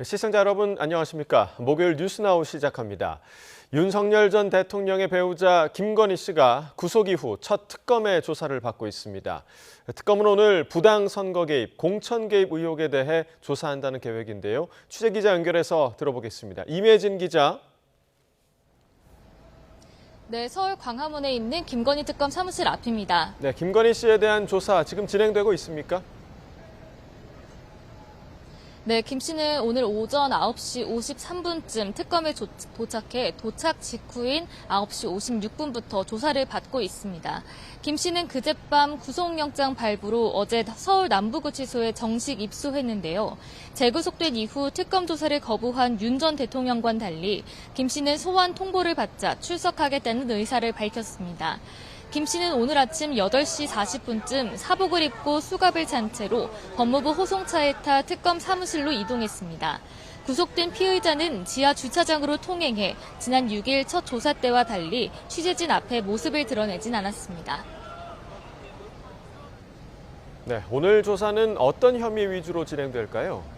시청자 여러분 안녕하십니까? 목요일 뉴스나우 시작합니다. 윤석열 전 대통령의 배우자 김건희 씨가 구속 이후 첫 특검의 조사를 받고 있습니다. 특검은 오늘 부당 선거 개입, 공천 개입 의혹에 대해 조사한다는 계획인데요. 취재기자 연결해서 들어보겠습니다. 임혜진 기자. 네, 서울 광화문에 있는 김건희 특검 사무실 앞입니다. 네, 김건희 씨에 대한 조사 지금 진행되고 있습니까? 네, 김 씨는 오늘 오전 9시 53분쯤 특검에 도착해 도착 직후인 9시 56분부터 조사를 받고 있습니다. 김 씨는 그젯밤 구속영장 발부로 어제 서울 남부구치소에 정식 입소했는데요. 재구속된 이후 특검 조사를 거부한 윤 전 대통령과는 달리 김 씨는 소환 통보를 받자 출석하겠다는 의사를 밝혔습니다. 김 씨는 오늘 아침 8시 40분쯤 사복을 입고 수갑을 찬 채로 법무부 호송차에 타 특검 사무실로 이동했습니다. 구속된 피의자는 지하 주차장으로 통행해 지난 6일 첫 조사 때와 달리 취재진 앞에 모습을 드러내진 않았습니다. 네, 오늘 조사는 어떤 혐의 위주로 진행될까요?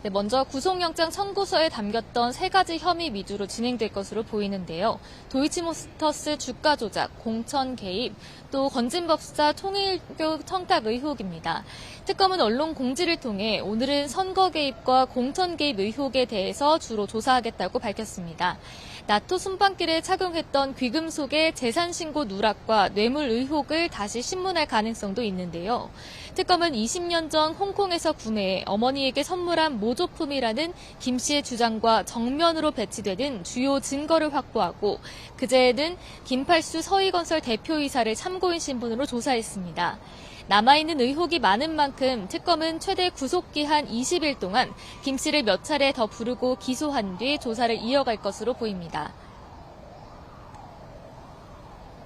네, 먼저 구속영장 청구서에 담겼던 3가지 혐의 위주로 진행될 것으로 보이는데요. 도이치모터스 주가 조작, 공천 개입, 또 건진법사 통일교 청탁 의혹입니다. 특검은 언론 공지를 통해 오늘은 선거 개입과 공천 개입 의혹에 대해서 주로 조사하겠다고 밝혔습니다. 나토 순방길에 착용했던 귀금속의 재산신고 누락과 뇌물 의혹을 다시 신문할 가능성도 있는데요. 특검은 20년 전 홍콩에서 구매해 어머니에게 선물한 모조품이라는 김 씨의 주장과 정면으로 배치되는 주요 증거를 확보하고 그제에는 김팔수 서희건설 대표이사를 참고인 신분으로 조사했습니다. 남아있는 의혹이 많은 만큼 특검은 최대 구속기한 20일 동안 김 씨를 몇 차례 더 부르고 기소한 뒤 조사를 이어갈 것으로 보입니다.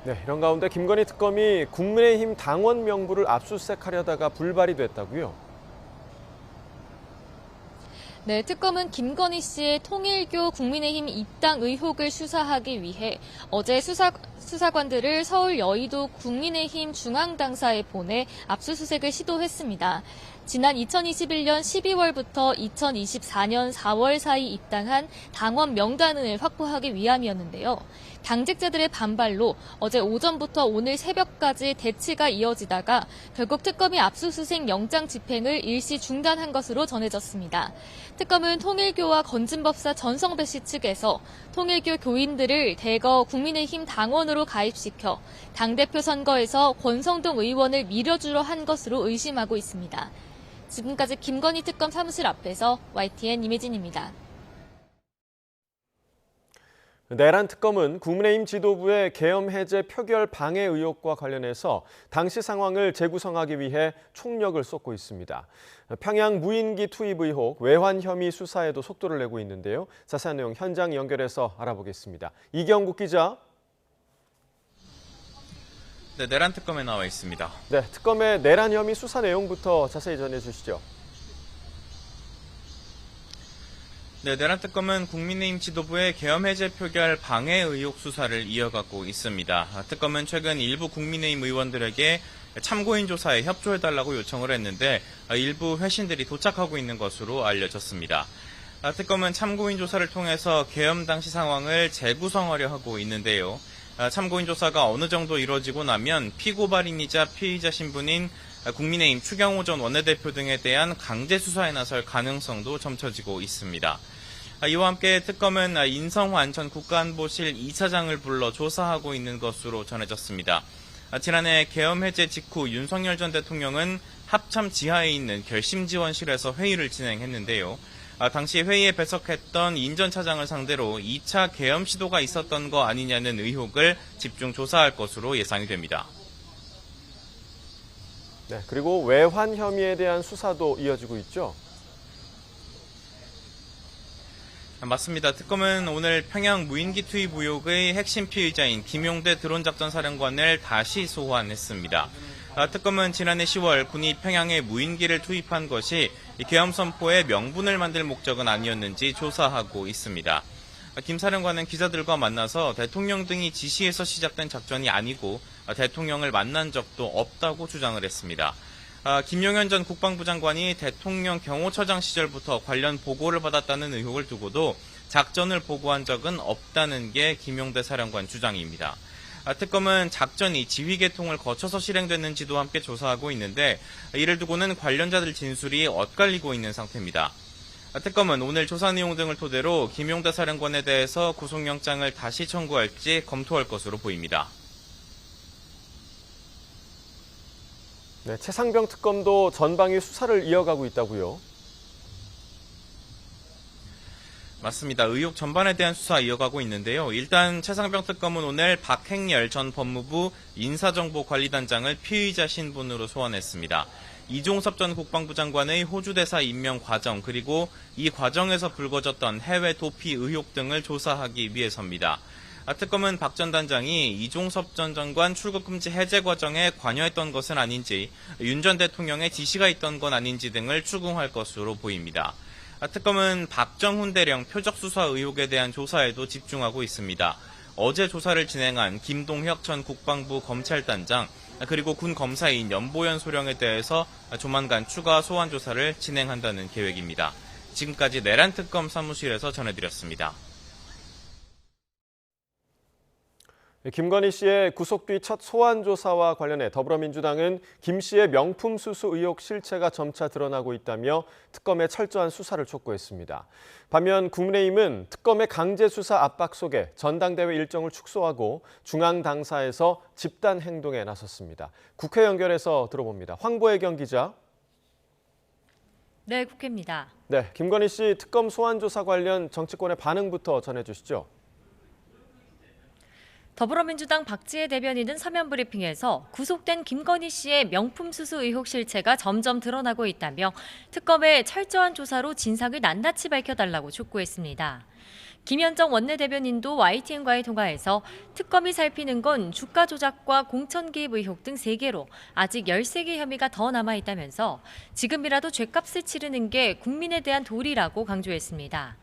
네, 이런 가운데 김건희 특검이 국민의힘 당원 명부를 압수수색하려다가 불발이 됐다고요? 네, 특검은 김건희 씨의 통일교 국민의힘 입당 의혹을 수사하기 위해 어제 수사관들을 서울 여의도 국민의힘 중앙당사에 보내 압수수색을 시도했습니다. 지난 2021년 12월부터 2024년 4월 사이 입당한 당원 명단을 확보하기 위함이었는데요. 당직자들의 반발로 어제 오전부터 오늘 새벽까지 대치가 이어지다가 결국 특검이 압수수색 영장 집행을 일시 중단한 것으로 전해졌습니다. 특검은 통일교와 건진법사 전성배 씨 측에서 통일교 교인들을 대거 국민의힘 당원으로 가입시켜 당대표 선거에서 권성동 의원을 밀어주려 한 것으로 의심하고 있습니다. 지금까지 김건희 특검 사무실 앞에서 YTN 임혜진입니다. 내란 특검은 국민의힘 지도부의 계엄 해제 표결 방해 의혹과 관련해서 당시 상황을 재구성하기 위해 총력을 쏟고 있습니다. 평양 무인기 투입 의혹, 외환 혐의 수사에도 속도를 내고 있는데요. 자세한 내용 현장 연결해서 알아보겠습니다. 이경국 기자. 네, 내란 특검에 나와 있습니다. 네, 특검의 내란 혐의 수사 내용부터 자세히 전해주시죠. 네, 내란 특검은 국민의힘 지도부의 계엄 해제 표결 방해 의혹 수사를 이어가고 있습니다. 특검은 최근 일부 국민의힘 의원들에게 참고인 조사에 협조해달라고 요청을 했는데 일부 회신들이 도착하고 있는 것으로 알려졌습니다. 특검은 참고인 조사를 통해서 계엄 당시 상황을 재구성하려 하고 있는데요. 참고인 조사가 어느 정도 이루어지고 나면 피고발인이자 피의자 신분인 국민의힘 추경호 전 원내대표 등에 대한 강제 수사에 나설 가능성도 점쳐지고 있습니다. 이와 함께 특검은 인성환 전 국가안보실 2차장을 불러 조사하고 있는 것으로 전해졌습니다. 지난해 계엄 해제 직후 윤석열 전 대통령은 합참 지하에 있는 결심지원실에서 회의를 진행했는데요. 당시 회의에 배석했던 인 전 차장을 상대로 2차 계엄 시도가 있었던 거 아니냐는 의혹을 집중 조사할 것으로 예상이 됩니다. 네, 그리고 외환 혐의에 대한 수사도 이어지고 있죠. 맞습니다. 특검은 오늘 평양 무인기 투입 의혹의 핵심 피의자인 김용대 드론작전 사령관을 다시 소환했습니다. 특검은 지난해 10월 군이 평양에 무인기를 투입한 것이 계엄 선포의 명분을 만들 목적은 아니었는지 조사하고 있습니다. 김 사령관은 기자들과 만나서 대통령 등이 지시해서 시작된 작전이 아니고 대통령을 만난 적도 없다고 주장을 했습니다. 김용현 전 국방부 장관이 대통령 경호처장 시절부터 관련 보고를 받았다는 의혹을 두고도 작전을 보고한 적은 없다는 게 김용대 사령관 주장입니다. 특검은 작전이 지휘 계통을 거쳐서 실행됐는지도 함께 조사하고 있는데 이를 두고는 관련자들 진술이 엇갈리고 있는 상태입니다. 특검은 오늘 조사 내용 등을 토대로 김용대 사령관에 대해서 구속영장을 다시 청구할지 검토할 것으로 보입니다. 네, 최상병 특검도 전방위 수사를 이어가고 있다고요? 맞습니다. 의혹 전반에 대한 수사 이어가고 있는데요. 일단 최상병 특검은 오늘 박행열 전 법무부 인사정보관리단장을 피의자 신분으로 소환했습니다. 이종섭 전 국방부 장관의 호주 대사 임명 과정 그리고 이 과정에서 불거졌던 해외 도피 의혹 등을 조사하기 위해서입니다. 특검은 박 전 단장이 이종섭 전 장관 출국금지 해제 과정에 관여했던 것은 아닌지, 윤 전 대통령의 지시가 있던 건 아닌지 등을 추궁할 것으로 보입니다. 특검은 박정훈 대령 표적 수사 의혹에 대한 조사에도 집중하고 있습니다. 어제 조사를 진행한 김동혁 전 국방부 검찰단장 그리고 군 검사인 연보현 소령에 대해서 조만간 추가 소환 조사를 진행한다는 계획입니다. 지금까지 내란 특검 사무실에서 전해드렸습니다. 김건희 씨의 구속 뒤 첫 소환 조사와 관련해 더불어민주당은 김 씨의 명품 수수 의혹 실체가 점차 드러나고 있다며 특검의 철저한 수사를 촉구했습니다. 반면 국민의힘은 특검의 강제 수사 압박 속에 전당대회 일정을 축소하고 중앙 당사에서 집단 행동에 나섰습니다. 국회 연결해서 들어봅니다. 황보혜경 기자. 네, 국회입니다. 네, 김건희 씨 특검 소환 조사 관련 정치권의 반응부터 전해주시죠. 더불어민주당 박지혜 대변인은 서면 브리핑에서 구속된 김건희 씨의 명품 수수 의혹 실체가 점점 드러나고 있다며 특검의 철저한 조사로 진상을 낱낱이 밝혀달라고 촉구했습니다. 김현정 원내대변인도 YTN과의 통화에서 특검이 살피는 건 주가 조작과 공천 개입 의혹 등 3개로 아직 13개 혐의가 더 남아있다면서 지금이라도 죗값을 치르는 게 국민에 대한 도리라고 강조했습니다.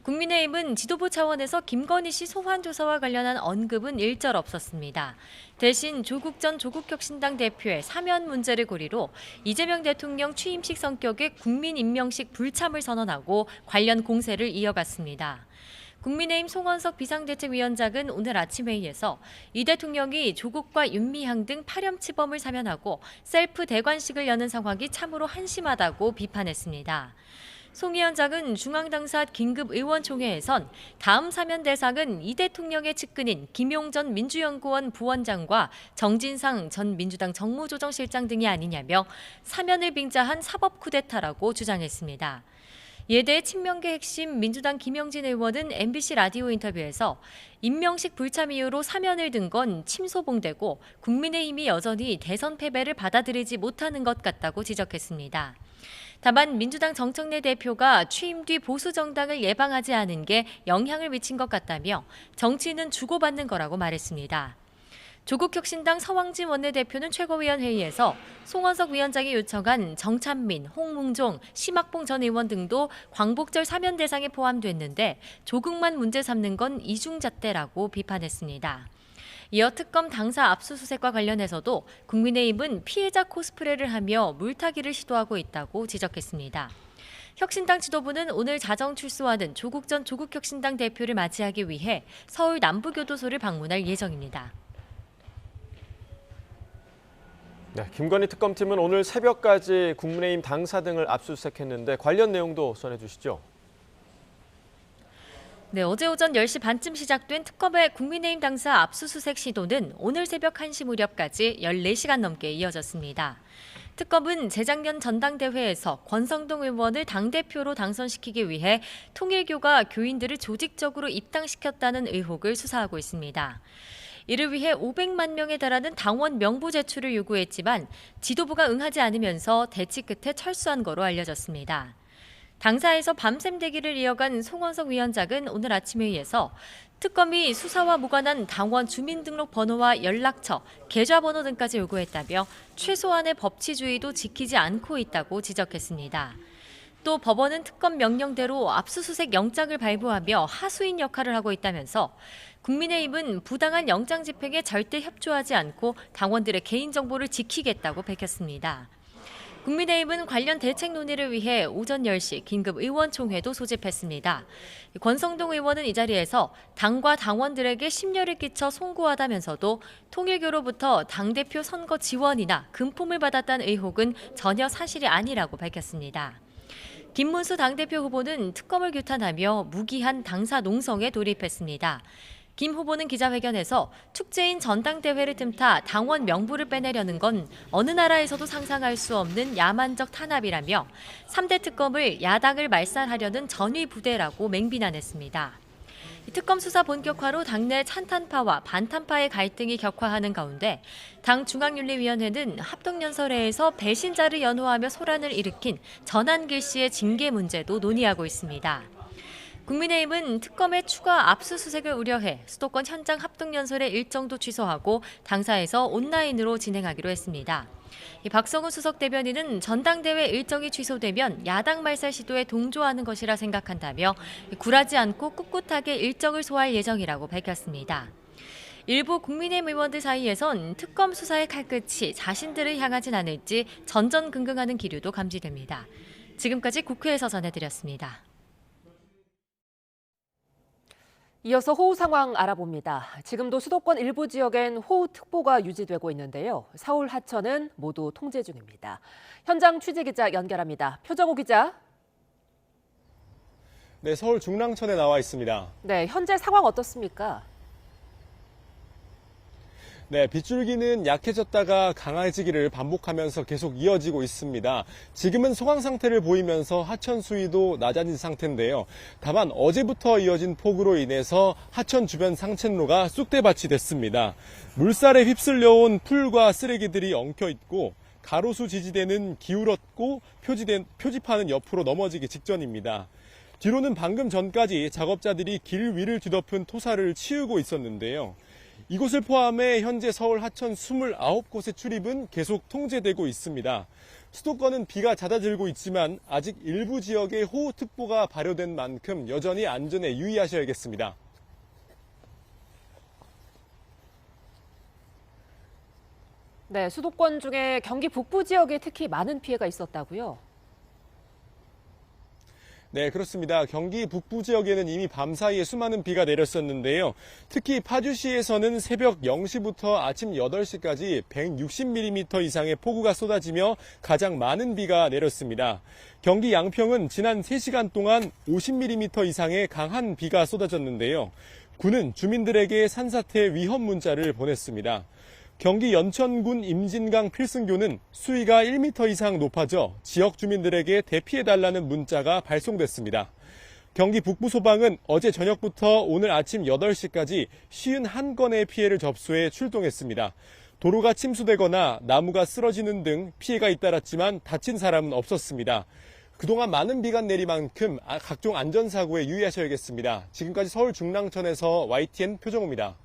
국민의힘은 지도부 차원에서 김건희 씨 소환 조사와 관련한 언급은 일절 없었습니다. 대신 조국 전 조국혁신당 대표의 사면 문제를 고리로 이재명 대통령 취임식 성격의 국민 임명식 불참을 선언하고 관련 공세를 이어갔습니다. 국민의힘 송원석 비상대책위원장은 오늘 아침 회의에서 이 대통령이 조국과 윤미향 등 파렴치범을 사면하고 셀프 대관식을 여는 상황이 참으로 한심하다고 비판했습니다. 송 위원장은 중앙당사 긴급의원총회에선 다음 사면 대상은 이 대통령의 측근인 김용전 민주연구원 부원장과 정진상 전 민주당 정무조정실장 등이 아니냐며 사면을 빙자한 사법 쿠데타라고 주장했습니다. 이에 대해 친명계 핵심 민주당 김영진 의원은 MBC 라디오 인터뷰에서 임명식 불참 이유로 사면을 든 건 침소봉대고 국민의힘이 여전히 대선 패배를 받아들이지 못하는 것 같다고 지적했습니다. 다만 민주당 정청래 대표가 취임 뒤 보수 정당을 예방하지 않은 게 영향을 미친 것 같다며 정치는 주고받는 거라고 말했습니다. 조국혁신당 서왕진 원내대표는 최고위원회의에서 송원석 위원장이 요청한 정찬민, 홍문종, 심학봉 전 의원 등도 광복절 사면 대상에 포함됐는데 조국만 문제 삼는 건 이중잣대라고 비판했습니다. 이어 특검 당사 압수수색과 관련해서도 국민의힘은 피해자 코스프레를 하며 물타기를 시도하고 있다고 지적했습니다. 혁신당 지도부는 오늘 자정 출소하는 조국 전 조국혁신당 대표를 맞이하기 위해 서울 남부교도소를 방문할 예정입니다. 네, 김건희 특검팀은 오늘 새벽까지 국민의힘 당사 등을 압수수색했는데 관련 내용도 전해주시죠. 네, 어제 오전 10시 반쯤 시작된 특검의 국민의힘 당사 압수수색 시도는 오늘 새벽 1시 무렵까지 14시간 넘게 이어졌습니다. 특검은 재작년 전당대회에서 권성동 의원을 당대표로 당선시키기 위해 통일교가 교인들을 조직적으로 입당시켰다는 의혹을 수사하고 있습니다. 이를 위해 500만 명에 달하는 당원 명부 제출을 요구했지만 지도부가 응하지 않으면서 대치 끝에 철수한 거로 알려졌습니다. 당사에서 밤샘 대기를 이어간 송원석 위원장은 오늘 아침 회의에서 특검이 수사와 무관한 당원 주민등록 번호와 연락처, 계좌번호 등까지 요구했다며 최소한의 법치주의도 지키지 않고 있다고 지적했습니다. 또 법원은 특검 명령대로 압수수색 영장을 발부하며 하수인 역할을 하고 있다면서 국민의힘은 부당한 영장 집행에 절대 협조하지 않고 당원들의 개인정보를 지키겠다고 밝혔습니다. 국민의힘은 관련 대책 논의를 위해 오전 10시 긴급 의원총회도 소집했습니다. 권성동 의원은 이 자리에서 당과 당원들에게 심려를 끼쳐 송구하다면서도 통일교로부터 당대표 선거 지원이나 금품을 받았다는 의혹은 전혀 사실이 아니라고 밝혔습니다. 김문수 당대표 후보는 특검을 규탄하며 무기한 당사 농성에 돌입했습니다. 김 후보는 기자회견에서 축제인 전당대회를 틈타 당원 명부를 빼내려는 건 어느 나라에서도 상상할 수 없는 야만적 탄압이라며 3대 특검을 야당을 말살하려는 전위부대라고 맹비난했습니다. 특검 수사 본격화로 당내 찬탄파와 반탄파의 갈등이 격화하는 가운데 당 중앙윤리위원회는 합동연설회에서 배신자를 연호하며 소란을 일으킨 전한길 씨의 징계 문제도 논의하고 있습니다. 국민의힘은 특검의 추가 압수수색을 우려해 수도권 현장 합동연설의 일정도 취소하고 당사에서 온라인으로 진행하기로 했습니다. 박성훈 수석 대변인은 전당대회 일정이 취소되면 야당 말살 시도에 동조하는 것이라 생각한다며 굴하지 않고 꿋꿋하게 일정을 소화할 예정이라고 밝혔습니다. 일부 국민의힘 의원들 사이에선 특검 수사의 칼끝이 자신들을 향하진 않을지 전전긍긍하는 기류도 감지됩니다. 지금까지 국회에서 전해드렸습니다. 이어서 호우 상황 알아봅니다. 지금도 수도권 일부 지역엔 호우특보가 유지되고 있는데요. 서울, 하천은 모두 통제 중입니다. 현장 취재기자 연결합니다. 표정호 기자. 네, 서울 중랑천에 나와 있습니다. 네, 현재 상황 어떻습니까? 네, 빗줄기는 약해졌다가 강해지기를 반복하면서 계속 이어지고 있습니다. 지금은 소강 상태를 보이면서 하천 수위도 낮아진 상태인데요. 다만 어제부터 이어진 폭우로 인해서 하천 주변 상책로가 쑥대밭이 됐습니다. 물살에 휩쓸려온 풀과 쓰레기들이 엉켜 있고 가로수 지지대는 기울었고 표지판은 옆으로 넘어지기 직전입니다. 뒤로는 방금 전까지 작업자들이 길 위를 뒤덮은 토사를 치우고 있었는데요. 이곳을 포함해 현재 서울 하천 29곳의 출입은 계속 통제되고 있습니다. 수도권은 비가 잦아들고 있지만 아직 일부 지역에 호우특보가 발효된 만큼 여전히 안전에 유의하셔야겠습니다. 네, 수도권 중에 경기 북부 지역에 특히 많은 피해가 있었다고요? 네, 그렇습니다. 경기 북부 지역에는 이미 밤사이에 수많은 비가 내렸었는데요. 특히 파주시에서는 새벽 0시부터 아침 8시까지 160mm 이상의 폭우가 쏟아지며 가장 많은 비가 내렸습니다. 경기 양평은 지난 3시간 동안 50mm 이상의 강한 비가 쏟아졌는데요. 군은 주민들에게 산사태 위험 문자를 보냈습니다. 경기 연천군 임진강 필승교는 수위가 1m 이상 높아져 지역 주민들에게 대피해달라는 문자가 발송됐습니다. 경기 북부소방은 어제 저녁부터 오늘 아침 8시까지 51건의 피해를 접수해 출동했습니다. 도로가 침수되거나 나무가 쓰러지는 등 피해가 잇따랐지만 다친 사람은 없었습니다. 그동안 많은 비가 내린 만큼 각종 안전사고에 유의하셔야겠습니다. 지금까지 서울 중랑천에서 YTN 표정호입니다.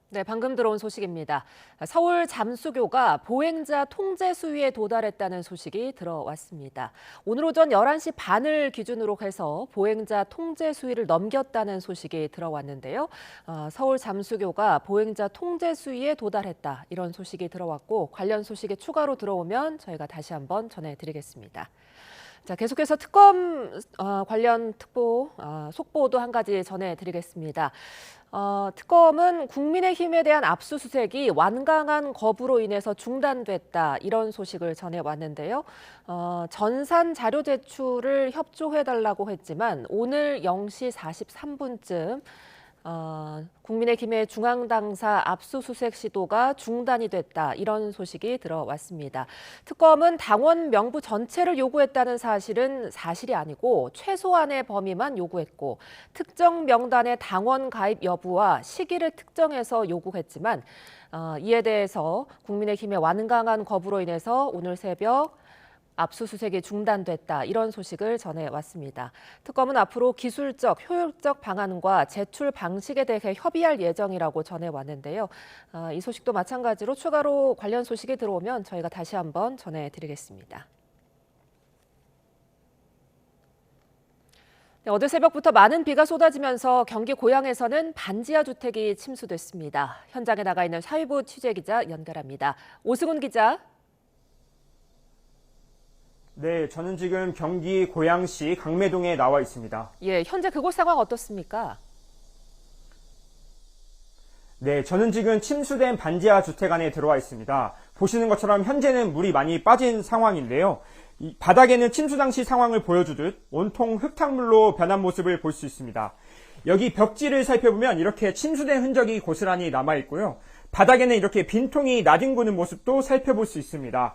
네, 방금 들어온 소식입니다. 서울 잠수교가 보행자 통제 수위에 도달했다는 소식이 들어왔습니다. 오늘 오전 11시 반을 기준으로 해서 보행자 통제 수위를 넘겼다는 소식이 들어왔는데요. 서울 잠수교가 보행자 통제 수위에 도달했다, 이런 소식이 들어왔고 관련 소식이 추가로 들어오면 저희가 다시 한번 전해드리겠습니다. 자, 계속해서 특검 관련 속보도 한 가지 전해드리겠습니다. 특검은 국민의힘에 대한 압수수색이 완강한 거부로 인해서 중단됐다, 이런 소식을 전해왔는데요. 전산 자료 제출을 협조해달라고 했지만 오늘 0시 43분쯤 국민의힘의 중앙당사 압수수색 시도가 중단이 됐다, 이런 소식이 들어왔습니다. 특검은 당원 명부 전체를 요구했다는 사실은 사실이 아니고 최소한의 범위만 요구했고 특정 명단의 당원 가입 여부와 시기를 특정해서 요구했지만 이에 대해서 국민의힘의 완강한 거부로 인해서 오늘 새벽 압수수색이 중단됐다, 이런 소식을 전해왔습니다. 특검은 앞으로 기술적, 효율적 방안과 제출 방식에 대해 협의할 예정이라고 전해왔는데요. 이 소식도 마찬가지로 추가로 관련 소식이 들어오면 저희가 다시 한번 전해드리겠습니다. 네, 어제 새벽부터 많은 비가 쏟아지면서 경기 고양에서는 반지하 주택이 침수됐습니다. 현장에 나가 있는 사회부 취재기자 연결합니다. 오승훈 기자. 네, 저는 지금 경기 고양시 강매동에 나와 있습니다. 예, 현재 그곳 상황 어떻습니까? 네, 저는 지금 침수된 반지하 주택 안에 들어와 있습니다. 보시는 것처럼 현재는 물이 많이 빠진 상황인데요. 이 바닥에는 침수 당시 상황을 보여주듯 온통 흙탕물로 변한 모습을 볼 수 있습니다. 여기 벽지를 살펴보면 이렇게 침수된 흔적이 고스란히 남아있고요. 바닥에는 이렇게 빈통이 나뒹구는 모습도 살펴볼 수 있습니다.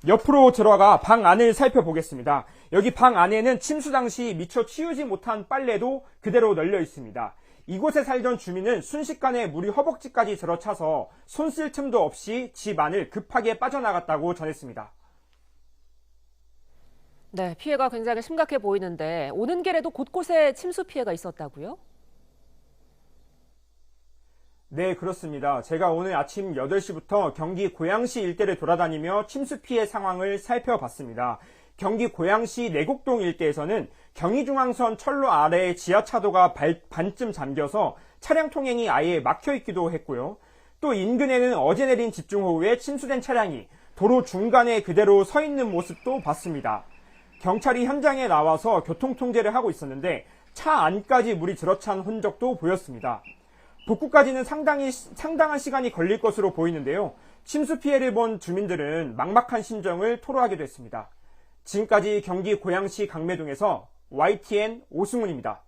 옆으로 들어가 방 안을 살펴보겠습니다. 여기 방 안에는 침수 당시 미처 치우지 못한 빨래도 그대로 널려 있습니다. 이곳에 살던 주민은 순식간에 물이 허벅지까지 들어차서 손 쓸 틈도 없이 집 안을 급하게 빠져나갔다고 전했습니다. 네, 피해가 굉장히 심각해 보이는데 오는 길에도 곳곳에 침수 피해가 있었다고요? 네, 그렇습니다. 제가 오늘 아침 8시부터 경기 고양시 일대를 돌아다니며 침수 피해 상황을 살펴봤습니다. 경기 고양시 내곡동 일대에서는 경의중앙선 철로 아래의 지하차도가 반쯤 잠겨서 차량 통행이 아예 막혀 있기도 했고요. 또 인근에는 어제 내린 집중호우에 침수된 차량이 도로 중간에 그대로 서 있는 모습도 봤습니다. 경찰이 현장에 나와서 교통통제를 하고 있었는데 차 안까지 물이 들어찬 흔적도 보였습니다. 복구까지는 상당한 시간이 걸릴 것으로 보이는데요. 침수 피해를 본 주민들은 막막한 심정을 토로하기도 했습니다. 지금까지 경기 고양시 강매동에서 YTN 오승훈입니다.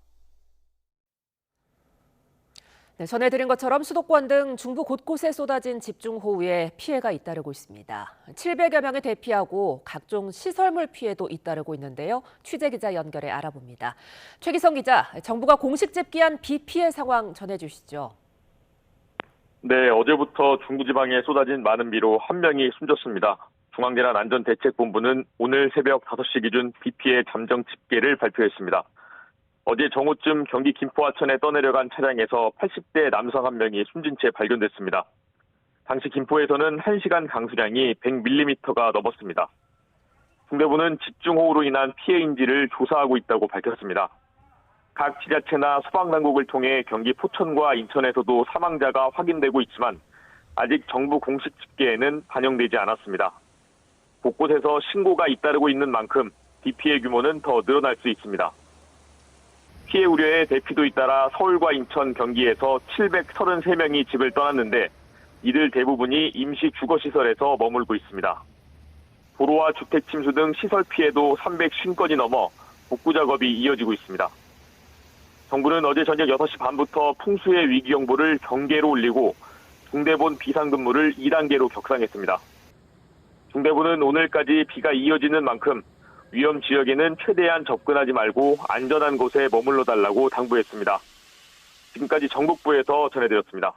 네, 전해드린 것처럼 수도권 등 중부 곳곳에 쏟아진 집중호우에 피해가 잇따르고 있습니다. 700여 명을 대피하고 각종 시설물 피해도 잇따르고 있는데요. 취재기자 연결해 알아봅니다. 최기성 기자, 정부가 공식 집계한 비 피해 상황 전해주시죠. 네, 어제부터 중부지방에 쏟아진 많은 비로 한 명이 숨졌습니다. 중앙재난안전대책본부는 오늘 새벽 5시 기준 비 피해 잠정 집계를 발표했습니다. 어제 정오쯤 경기 김포하천에 떠내려간 차량에서 80대 남성 한 명이 숨진 채 발견됐습니다. 당시 김포에서는 1시간 강수량이 100mm가 넘었습니다. 중대부는 집중호우로 인한 피해인지를 조사하고 있다고 밝혔습니다. 각 지자체나 소방당국을 통해 경기 포천과 인천에서도 사망자가 확인되고 있지만 아직 정부 공식 집계에는 반영되지 않았습니다. 곳곳에서 신고가 잇따르고 있는 만큼 비 피해 규모는 더 늘어날 수 있습니다. 피해 우려에 대피도 잇따라 서울과 인천, 경기에서 733명이 집을 떠났는데 이들 대부분이 임시 주거시설에서 머물고 있습니다. 도로와 주택 침수 등 시설 피해도 350건이 넘어 복구 작업이 이어지고 있습니다. 정부는 어제 저녁 6시 반부터 풍수의 위기경보를 경계로 올리고 중대본 비상근무를 2단계로 격상했습니다. 중대본은 오늘까지 비가 이어지는 만큼 위험 지역에는 최대한 접근하지 말고 안전한 곳에 머물러 달라고 당부했습니다. 지금까지 전국부에서 전해드렸습니다.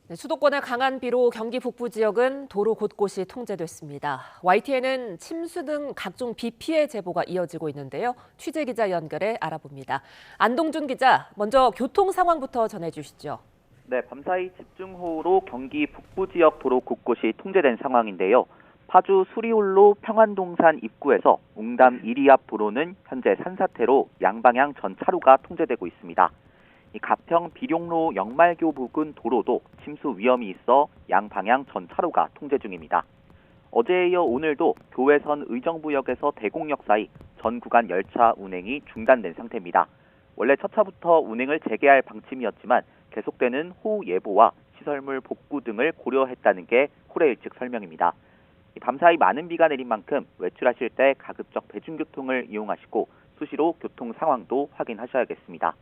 네, 수도권의 강한 비로 경기 북부 지역은 도로 곳곳이 통제됐습니다. YTN은 침수 등 각종 비 피해 제보가 이어지고 있는데요. 취재기자 연결해 알아봅니다. 안동준 기자, 먼저 교통 상황부터 전해주시죠. 네, 밤사이 집중호우로 경기 북부 지역 도로 곳곳이 통제된 상황인데요. 파주 수리홀로 평안동산 입구에서 웅담 1리 앞 도로는 현재 산사태로 양방향 전 차로가 통제되고 있습니다. 이 가평 비룡로 영말교 부근 도로도 침수 위험이 있어 양방향 전 차로가 통제 중입니다. 어제에 이어 오늘도 교외선 의정부역에서 대곡역 사이 전 구간 열차 운행이 중단된 상태입니다. 원래 첫 차부터 운행을 재개할 방침이었지만 계속되는 호우 예보와 시설물 복구 등을 고려했다는 게 호레일 측 설명입니다. 밤사이 많은 비가 내린 만큼 외출하실 때 가급적 대중교통을 이용하시고 수시로 교통 상황도 확인하셔야겠습니다.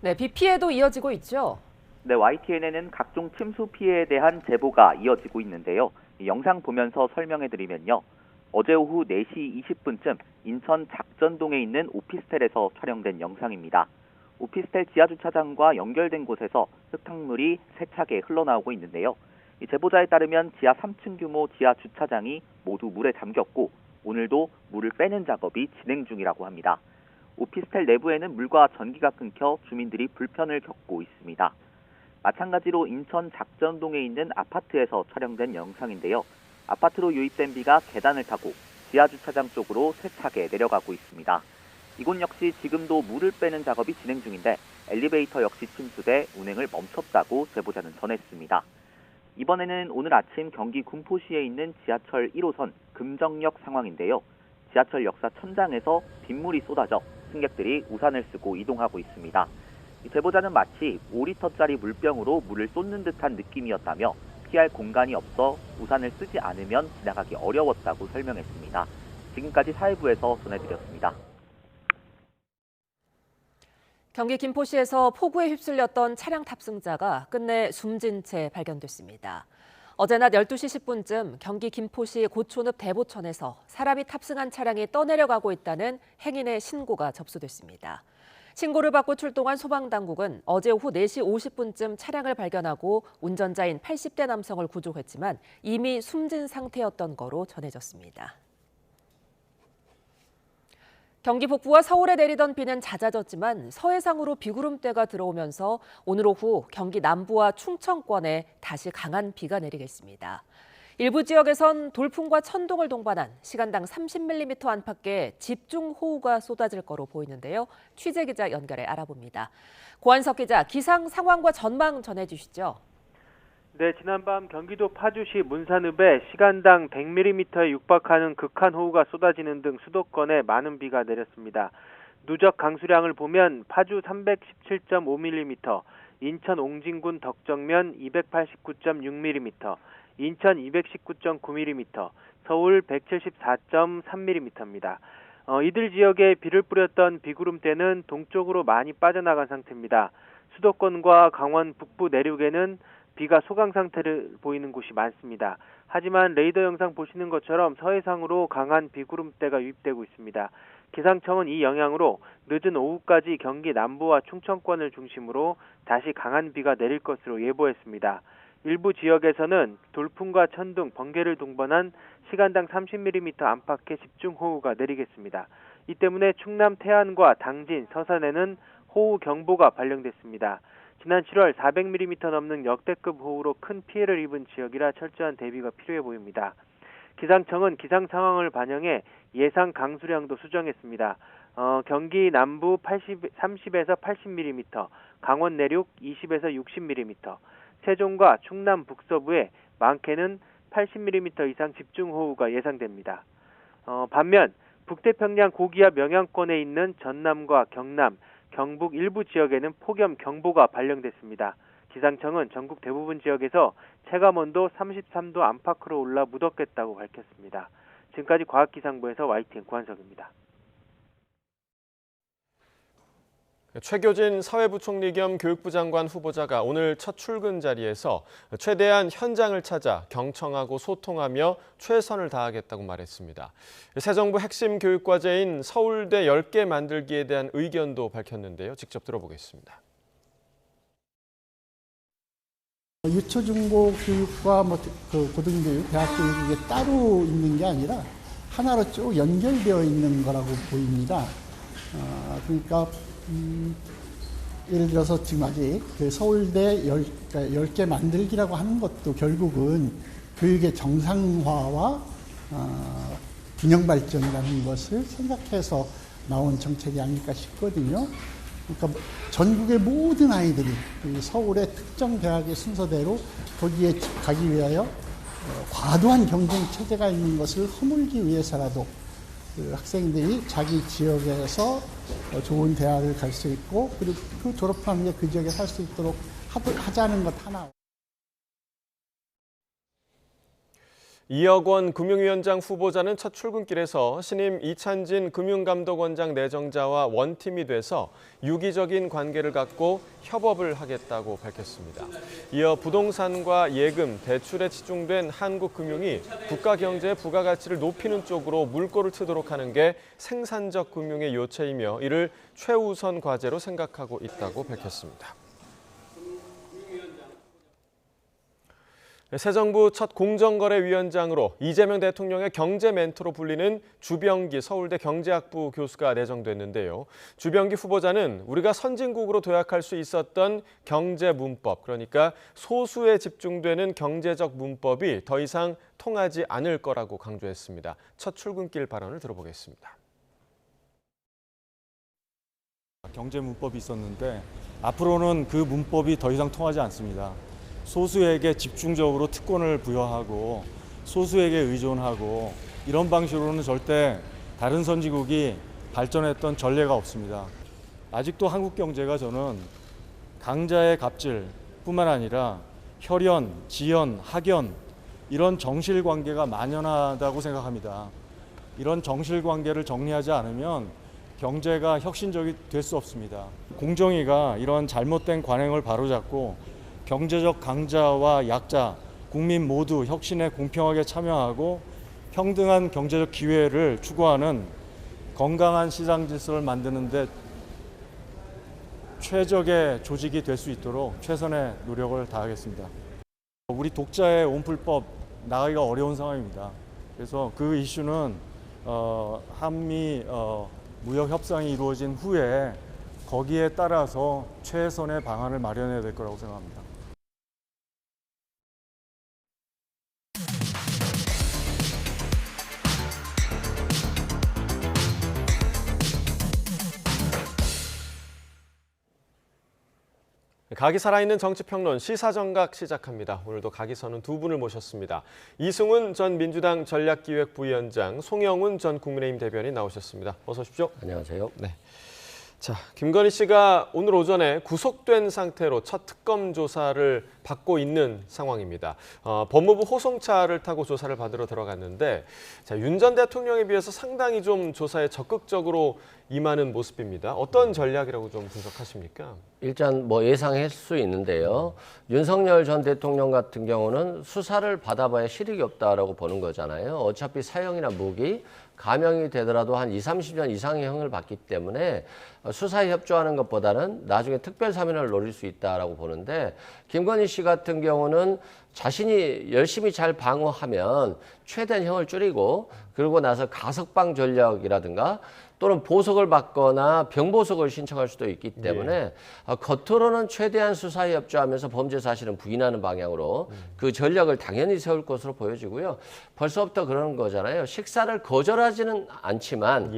네, 비 피해도 이어지고 있죠. 네, YTN에는 각종 침수 피해에 대한 제보가 이어지고 있는데요. 이 영상 보면서 설명해드리면요. 어제 오후 4시 20분쯤 인천 작전동에 있는 오피스텔에서 촬영된 영상입니다. 오피스텔 지하주차장과 연결된 곳에서 흙탕물이 세차게 흘러나오고 있는데요. 이 제보자에 따르면 지하 3층 규모 지하주차장이 모두 물에 잠겼고 오늘도 물을 빼는 작업이 진행 중이라고 합니다. 오피스텔 내부에는 물과 전기가 끊겨 주민들이 불편을 겪고 있습니다. 마찬가지로 인천 작전동에 있는 아파트에서 촬영된 영상인데요. 아파트로 유입된 비가 계단을 타고 지하주차장 쪽으로 세차게 내려가고 있습니다. 이곳 역시 지금도 물을 빼는 작업이 진행 중인데 엘리베이터 역시 침수돼 운행을 멈췄다고 제보자는 전했습니다. 이번에는 오늘 아침 경기 군포시에 있는 지하철 1호선 금정역 상황인데요. 지하철 역사 천장에서 빗물이 쏟아져 승객들이 우산을 쓰고 이동하고 있습니다. 이 제보자는 마치 5리터짜리 물병으로 물을 쏟는 듯한 느낌이었다며 피할 공간이 없어 우산을 쓰지 않으면 지나가기 어려웠다고 설명했습니다. 지금까지 사회부에서 전해드렸습니다. 경기 김포시에서 폭우에 휩쓸렸던 차량 탑승자가 끝내 숨진 채 발견됐습니다. 어제 낮 12시 10분쯤 경기 김포시 고촌읍 대보천에서 사람이 탑승한 차량이 떠내려가고 있다는 행인의 신고가 접수됐습니다. 신고를 받고 출동한 소방당국은 어제 오후 4시 50분쯤 차량을 발견하고 운전자인 80대 남성을 구조했지만 이미 숨진 상태였던 거로 전해졌습니다. 경기 북부와 서울에 내리던 비는 잦아졌지만 서해상으로 비구름대가 들어오면서 오늘 오후 경기 남부와 충청권에 다시 강한 비가 내리겠습니다. 일부 지역에선 돌풍과 천둥을 동반한 시간당 30mm 안팎의 집중호우가 쏟아질 거로 보이는데요. 취재 기자 연결해 알아봅니다. 고한석 기자, 기상 상황과 전망 전해주시죠. 네, 지난밤 경기도 파주시 문산읍에 시간당 100mm에 육박하는 극한호우가 쏟아지는 등 수도권에 많은 비가 내렸습니다. 누적 강수량을 보면 파주 317.5mm, 인천 옹진군 덕정면 289.6mm, 인천 219.9mm, 서울 174.3mm입니다. 이들 지역에 비를 뿌렸던 비구름대는 동쪽으로 많이 빠져나간 상태입니다. 수도권과 강원 북부 내륙에는 비가 소강 상태를 보이는 곳이 많습니다. 하지만 레이더 영상 보시는 것처럼 서해상으로 강한 비구름대가 유입되고 있습니다. 기상청은 이 영향으로 늦은 오후까지 경기 남부와 충청권을 중심으로 다시 강한 비가 내릴 것으로 예보했습니다. 일부 지역에서는 돌풍과 천둥, 번개를 동반한 시간당 30mm 안팎의 집중호우가 내리겠습니다. 이 때문에 충남 태안과 당진, 서산에는 호우경보가 발령됐습니다. 지난 7월 400mm 넘는 역대급 호우로 큰 피해를 입은 지역이라 철저한 대비가 필요해 보입니다. 기상청은 기상 상황을 반영해 예상 강수량도 수정했습니다. 경기 남부 30에서 80mm, 강원 내륙 20에서 60mm, 세종과 충남 북서부에 많게는 80mm 이상 집중호우가 예상됩니다. 반면 북태평양 고기압 영향권에 있는 전남과 경남, 경북 일부 지역에는 폭염경보가 발령됐습니다. 기상청은 전국 대부분 지역에서 체감온도 33도 안팎으로 올라 무덥겠다고 밝혔습니다. 지금까지 과학기상부에서 YTN 구한석입니다. 최교진 사회부총리 겸 교육부 장관 후보자가 오늘 첫 출근 자리에서 최대한 현장을 찾아 경청하고 소통하며 최선을 다하겠다고 말했습니다. 새 정부 핵심 교육과제인 서울대 10개 만들기에 대한 의견도 밝혔는데요. 직접 들어보겠습니다. 유초중고 교육과 고등교육, 대학교육이 이게 따로 있는 게 아니라 하나로 쭉 연결되어 있는 거라고 보입니다. 그러니까 예를 들어서 지금 아직 그 서울대 10개 만들기라고 하는 것도 결국은 교육의 정상화와 균형 발전이라는 것을 생각해서 나온 정책이 아닐까 싶거든요. 그러니까 전국의 모든 아이들이 서울의 특정 대학의 순서대로 거기에 가기 위하여 과도한 경쟁 체제가 있는 것을 허물기 위해서라도 그 학생들이 자기 지역에서 좋은 대학을 갈 수 있고 그리고 그 졸업한 게 그 지역에 살 수 있도록 하자는 것 하나. 이혁원 금융위원장 후보자는 첫 출근길에서 신임 이찬진 금융감독원장 내정자와 원팀이 돼서 유기적인 관계를 갖고 협업을 하겠다고 밝혔습니다. 이어 부동산과 예금, 대출에 치중된 한국금융이 국가 경제의 부가가치를 높이는 쪽으로 물꼬를 트도록 하는 게 생산적 금융의 요체이며 이를 최우선 과제로 생각하고 있다고 밝혔습니다. 새 정부 첫 공정거래위원장으로 이재명 대통령의 경제 멘토로 불리는 주병기 서울대 경제학부 교수가 내정됐는데요. 주병기 후보자는 우리가 선진국으로 도약할 수 있었던 경제 문법, 그러니까 소수에 집중되는 경제적 문법이 더 이상 통하지 않을 거라고 강조했습니다. 첫 출근길 발언을 들어보겠습니다. 경제 문법이 있었는데 앞으로는 그 문법이 더 이상 통하지 않습니다. 소수에게 집중적으로 특권을 부여하고 소수에게 의존하고 이런 방식으로는 절대 다른 선진국이 발전했던 전례가 없습니다. 아직도 한국 경제가 저는 강자의 갑질뿐만 아니라 혈연, 지연, 학연 이런 정실관계가 만연하다고 생각합니다. 이런 정실관계를 정리하지 않으면 경제가 혁신적이 될 수 없습니다. 공정위가 이런 잘못된 관행을 바로잡고 경제적 강자와 약자, 국민 모두 혁신에 공평하게 참여하고 평등한 경제적 기회를 추구하는 건강한 시장 질서를 만드는 데 최적의 조직이 될 수 있도록 최선의 노력을 다하겠습니다. 우리 독자의 온풀법 나가기가 어려운 상황입니다. 그래서 그 이슈는 한미 무역 협상이 이루어진 후에 거기에 따라서 최선의 방안을 마련해야 될 거라고 생각합니다. 각이 살아있는 정치평론 시사정각 시작합니다. 오늘도 각이서는 두 분을 모셨습니다. 이승훈 전 민주당 전략기획부위원장, 송영훈 전 국민의힘 대변인 나오셨습니다. 어서 오십시오. 안녕하세요. 네. 자, 김건희 씨가 오늘 오전에 구속된 상태로 첫 특검 조사를 받고 있는 상황입니다. 법무부 호송차를 타고 조사를 받으러 들어갔는데 윤 전 대통령에 비해서 상당히 좀 조사에 적극적으로 임하는 모습입니다. 어떤 전략이라고 좀 분석하십니까? 일단 뭐 예상할 수 있는데요. 윤석열 전 대통령 같은 경우는 수사를 받아봐야 실익이 없다라고 보는 거잖아요. 어차피 사형이나 무기, 감형이 되더라도 한 20, 30년 이상의 형을 받기 때문에 수사에 협조하는 것보다는 나중에 특별사면을 노릴 수 있다라고 보는데 김건희 씨 같은 경우는 자신이 열심히 잘 방어하면 최대한 형을 줄이고 그러고 나서 가석방 전략이라든가 또는 보석을 받거나 병보석을 신청할 수도 있기 때문에 겉으로는 최대한 수사에 협조하면서 범죄 사실은 부인하는 방향으로 그 전략을 당연히 세울 것으로 보여지고요. 벌써부터 그러는 거잖아요. 식사를 거절하지는 않지만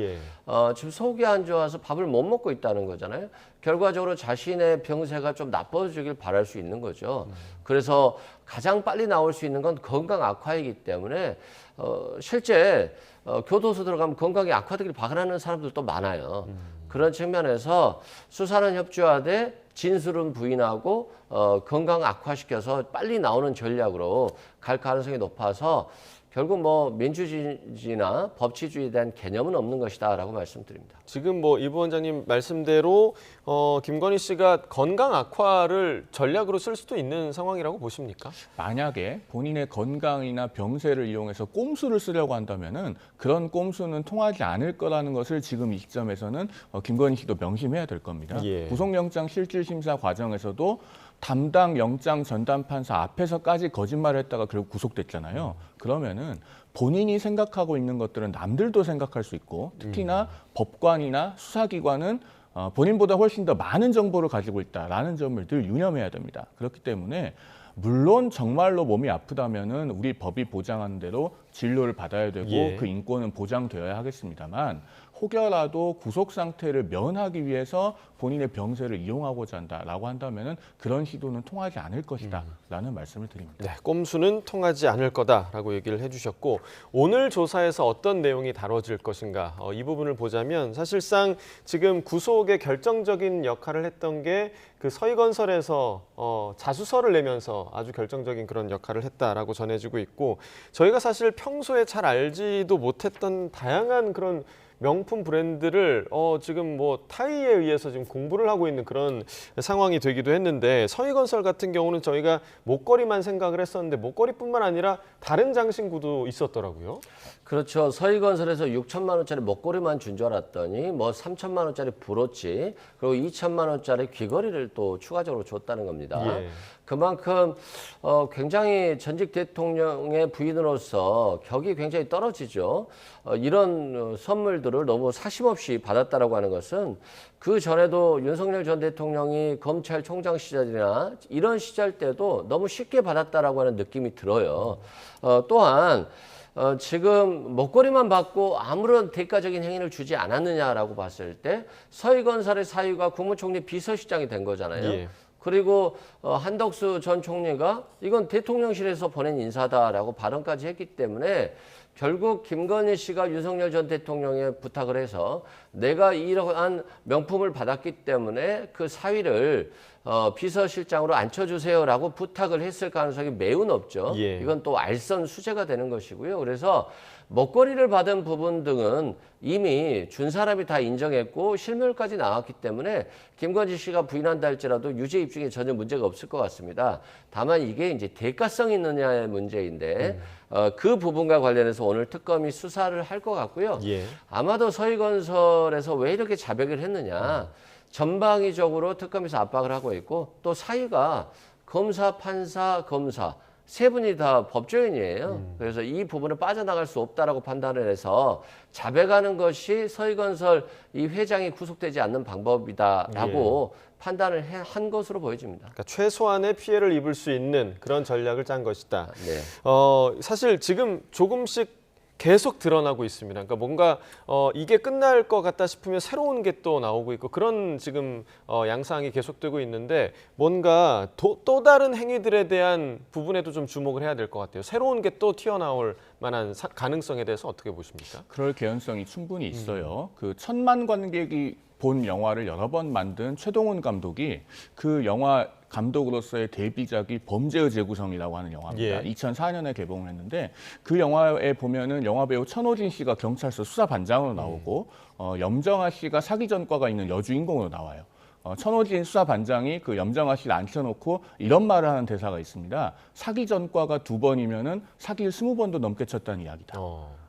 지금 속이 안 좋아서 밥을 못 먹고 있다는 거잖아요. 결과적으로 자신의 병세가 좀 나빠지길 바랄 수 있는 거죠. 그래서 가장 빨리 나올 수 있는 건 건강 악화이기 때문에 실제 교도소 들어가면 건강이 악화되길 바라는 사람들도 많아요. 그런 측면에서 수사는 협조하되 진술은 부인하고 건강 악화시켜서 빨리 나오는 전략으로 갈 가능성이 높아서 결국 뭐 민주주의나 법치주의에 대한 개념은 없는 것이다라고 말씀드립니다. 지금 뭐 이 부원장님 말씀대로 김건희 씨가 건강 악화를 전략으로 쓸 수도 있는 상황이라고 보십니까? 만약에 본인의 건강이나 병세를 이용해서 꼼수를 쓰려고 한다면은 그런 꼼수는 통하지 않을 거라는 것을 지금 이 시점에서는 김건희 씨도 명심해야 될 겁니다. 구속영장 실질심사 과정에서도 담당 영장 전담판사 앞에서까지 거짓말을 했다가 결국 구속됐잖아요. 그러면은 본인이 생각하고 있는 것들은 남들도 생각할 수 있고 특히나 법관이나 수사기관은 본인보다 훨씬 더 많은 정보를 가지고 있다라는 점을 늘 유념해야 됩니다. 그렇기 때문에 물론 정말로 몸이 아프다면은 우리 법이 보장하는 대로 진료를 받아야 되고 그 인권은 보장되어야 하겠습니다만 혹여라도 구속 상태를 면하기 위해서 본인의 병세를 이용하고자 한다라고 한다면은 그런 시도는 통하지 않을 것이다라는 말씀을 드립니다. 네, 꼼수는 통하지 않을 거다라고 얘기를 해주셨고 오늘 조사에서 어떤 내용이 다뤄질 것인가 이 부분을 보자면 사실상 지금 구속의 결정적인 역할을 했던 게 그 서희건설에서 자수서를 내면서 아주 결정적인 그런 역할을 했다라고 전해지고 있고 저희가 사실 평소에 잘 알지도 못했던 다양한 그런 명품 브랜드를 지금 뭐 타이에 의해서 지금 공부를 하고 있는 그런 상황이 되기도 했는데 서희건설 같은 경우는 저희가 목걸이만 생각을 했었는데 목걸이뿐만 아니라 다른 장신구도 있었더라고요. 그렇죠. 서희건설에서 6천만 원짜리 목걸이만 준 줄 알았더니 뭐 3천만 원짜리 브로치 그리고 2천만 원짜리 귀걸이를 또 추가적으로 줬다는 겁니다. 그만큼 굉장히 전직 대통령의 부인으로서 격이 굉장히 떨어지죠. 이런 선물들을 너무 사심없이 받았다라고 하는 것은 그 전에도 윤석열 전 대통령이 검찰총장 시절이나 이런 시절 때도 너무 쉽게 받았다라고 하는 느낌이 들어요. 또한 지금 목걸이만 받고 아무런 대가적인 행위를 주지 않았느냐라고 봤을 때 서희건설의 사유가 국무총리 비서실장이 된 거잖아요. 그리고 한덕수 전 총리가 이건 대통령실에서 보낸 인사다라고 발언까지 했기 때문에 결국 김건희 씨가 윤석열 전 대통령에 부탁을 해서 내가 이러한 명품을 받았기 때문에 그 사위를 비서실장으로 앉혀주세요라고 부탁을 했을 가능성이 매우 높죠. 예. 이건 또 알선 수재가 되는 것이고요. 그래서 먹거리를 받은 부분 등은 이미 준 사람이 다 인정했고 실물까지 나왔기 때문에 김건희 씨가 부인한다 할지라도 유죄 입증에 전혀 문제가 없을 것 같습니다. 다만 이게 이제 대가성이 있느냐의 문제인데 그 부분과 관련해서 오늘 특검이 수사를 할 것 같고요. 예. 아마도 서희건설에서 왜 이렇게 자백을 했느냐. 전방위적으로 특검에서 압박을 하고 있고 또 사위가 검사, 판사, 검사 세 분이 다 법조인이에요. 그래서 이 부분은 빠져나갈 수 없다라고 판단을 해서 자백하는 것이 서희건설 이 회장이 구속되지 않는 방법이다라고 판단을 한 것으로 보여집니다. 그러니까 최소한의 피해를 입을 수 있는 그런 전략을 짠 것이다. 네. 사실 지금 조금씩 계속 드러나고 있습니다. 그러니까 뭔가 이게 끝날 것 같다 싶으면 새로운 게 또 나오고 있고 그런 지금 양상이 계속되고 있는데 뭔가 또 다른 행위들에 대한 부분에도 좀 주목을 해야 될 것 같아요. 새로운 게 또 튀어나올 만한 가능성에 대해서 어떻게 보십니까? 그럴 개연성이 충분히 있어요. 그 1,000만 관객이 본 영화를 여러 번 만든 최동훈 감독이 그 영화 감독으로서의 데뷔작이 범죄의 재구성이라고 하는 영화입니다. 예. 2004년에 개봉을 했는데 그 영화에 보면은 영화배우 천호진 씨가 경찰서 수사반장으로 나오고 염정아 씨가 사기 전과가 있는 여주인공으로 나와요. 천호진 수사반장이 그 염정아 씨를 앉혀놓고 이런 말을 하는 대사가 있습니다. 사기 전과가 2번이면은 사기를 20번도 넘게 쳤다는 이야기다.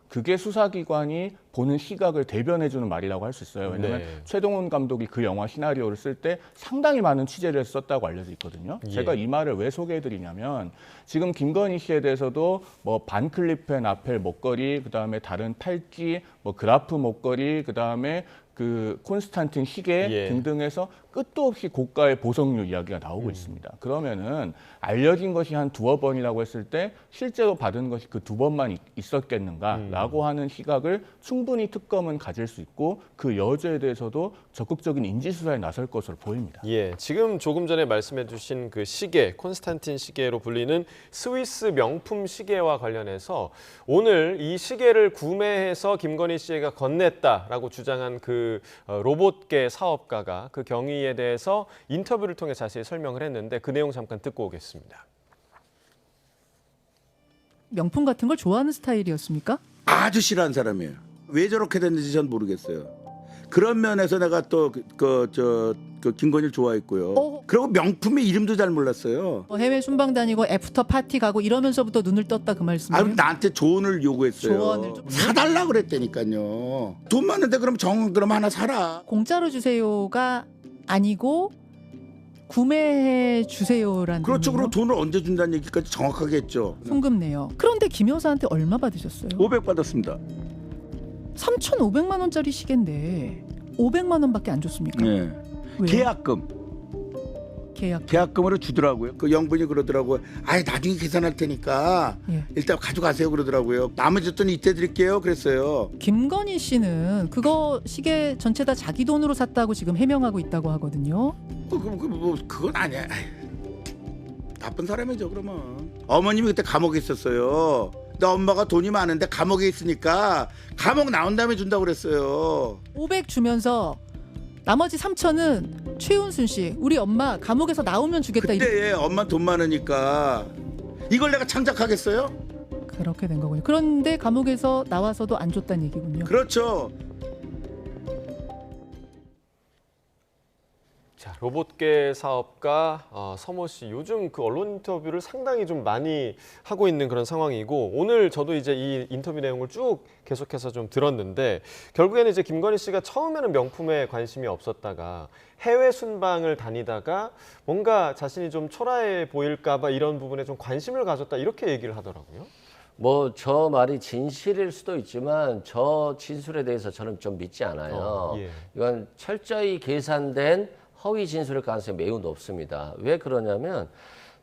그게 수사기관이 보는 시각을 대변해주는 말이라고 할 수 있어요. 왜냐하면 최동훈 감독이 그 영화 시나리오를 쓸 때 상당히 많은 취재를 썼다고 알려져 있거든요. 제가 이 말을 왜 소개해드리냐면 지금 김건희 씨에 대해서도 뭐 반클리펜 아펠 목걸이, 그다음에 다른 팔찌, 뭐 그라프 목걸이, 그다음에 그 콘스탄틴 시계 등등해서 끝도 없이 고가의 보석류 이야기가 나오고 있습니다. 그러면은 알려진 것이 한 2번이라고 했을 때 실제로 받은 것이 그 2번만 있었겠는가라고 하는 시각을 충분히 특검은 가질 수 있고 그 여죄에 대해서도 적극적인 인지수사에 나설 것으로 보입니다. 예, 지금 조금 전에 말씀해주신 그 시계, 콘스탄틴 시계로 불리는 스위스 명품 시계와 관련해서 오늘 이 시계를 구매해서 김건희 씨가 건넸다라고 주장한 그 로봇계 사업가가 그 경위에 대해서 인터뷰를 통해 자세히 설명을 했는데 그 내용 잠깐 듣고 오겠습니다. 명품 같은 걸 좋아하는 스타일이었습니까? 아주 싫어하는 사람이에요. 왜 저렇게 됐는지 전 모르겠어요. 그런 면에서 내가 또 김건희를 좋아했고요. 그리고 명품의 이름도 잘 몰랐어요. 해외 순방 다니고 애프터 파티 가고 이러면서부터 눈을 떴다 그 말씀이에요? 나한테 조언을 요구했어요. 조언을 좀 사달라 그랬다니까요. 돈 많은데 그럼 하나 사라. 공짜로 주세요가 아니고 구매해 주세요라는. 그렇죠. 그럼 돈을 언제 준다는 얘기까지 정확하게 했죠. 송금네요. 그런데 김 여사한테 얼마 받으셨어요? 500 받았습니다. 3,500만 원짜리 시계인데 500만 원밖에 안 줬습니까? 네. 계약금. 계약금으로 주더라고요. 그 영분이 그러더라고요. 아예 나중에 계산할 테니까 일단 가져가세요 그러더라고요. 나머지 돈 이때 드릴게요 그랬어요. 김건희 씨는 그거 시계 전체 다 자기 돈으로 샀다고 지금 해명하고 있다고 하거든요. 그건 아니야. 나쁜 사람이죠 그러면. 어머님이 그때 감옥에 있었어요. 근데 엄마가 돈이 많은데 감옥에 있으니까 감옥 나온 다음에 준다고 그랬어요. 500 주면서 나머지 3,000은 최은순 씨, 우리 엄마 감옥에서 나오면 주겠다. 그때 엄마 돈 많으니까 이걸 내가 창작하겠어요? 그렇게 된 거군요. 그런데 감옥에서 나와서도 안 줬다는 얘기군요. 그렇죠. 자, 로봇계 사업가 서모 씨, 요즘 그 언론 인터뷰를 상당히 좀 많이 하고 있는 그런 상황이고 오늘 저도 이제 이 인터뷰 내용을 쭉 계속해서 좀 들었는데 결국에는 이제 김건희 씨가 처음에는 명품에 관심이 없었다가 해외 순방을 다니다가 뭔가 자신이 좀 초라해 보일까 봐 이런 부분에 좀 관심을 가졌다 이렇게 얘기를 하더라고요. 뭐 저 말이 진실일 수도 있지만 저 진술에 대해서 저는 좀 믿지 않아요. 이건 철저히 계산된 허위 진술일 가능성이 매우 높습니다. 왜 그러냐면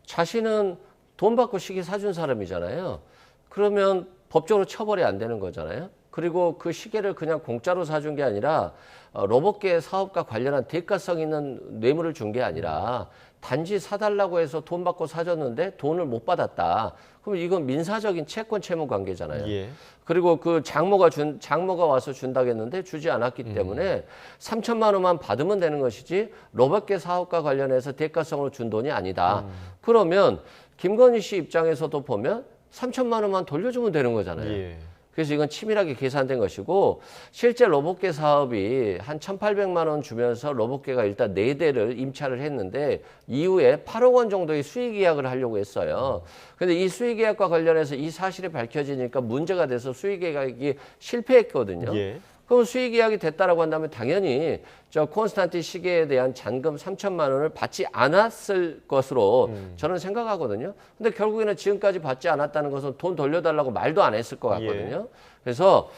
자신은 돈 받고 시계 사준 사람이잖아요. 그러면 법적으로 처벌이 안 되는 거잖아요. 그리고 그 시계를 그냥 공짜로 사준 게 아니라 로봇계 사업과 관련한 대가성 있는 뇌물을 준 게 아니라 단지 사달라고 해서 돈 받고 사줬는데 돈을 못 받았다. 그럼 이건 민사적인 채권 채무 관계잖아요. 예. 그리고 그 장모가 와서 준다고 했는데 주지 않았기 때문에 3천만 원만 받으면 되는 것이지 로봇계 사업과 관련해서 대가성으로 준 돈이 아니다. 그러면 김건희 씨 입장에서도 보면 3천만 원만 돌려주면 되는 거잖아요. 예. 그래서 이건 치밀하게 계산된 것이고 실제 로봇계 사업이 한 1,800만 원 주면서 로봇계가 일단 4대를 임차를 했는데 이후에 8억 원 정도의 수익 계약을 하려고 했어요. 근데 이 수익 계약과 관련해서 이 사실이 밝혀지니까 문제가 돼서 수익 계약이 실패했거든요. 예. 그럼 수익 계약이 됐다라고 한다면 당연히 저 콘스탄틴 시계에 대한 잔금 3천만 원을 받지 않았을 것으로 저는 생각하거든요. 근데 결국에는 지금까지 받지 않았다는 것은 돈 돌려달라고 말도 안 했을 것 같거든요. 그래서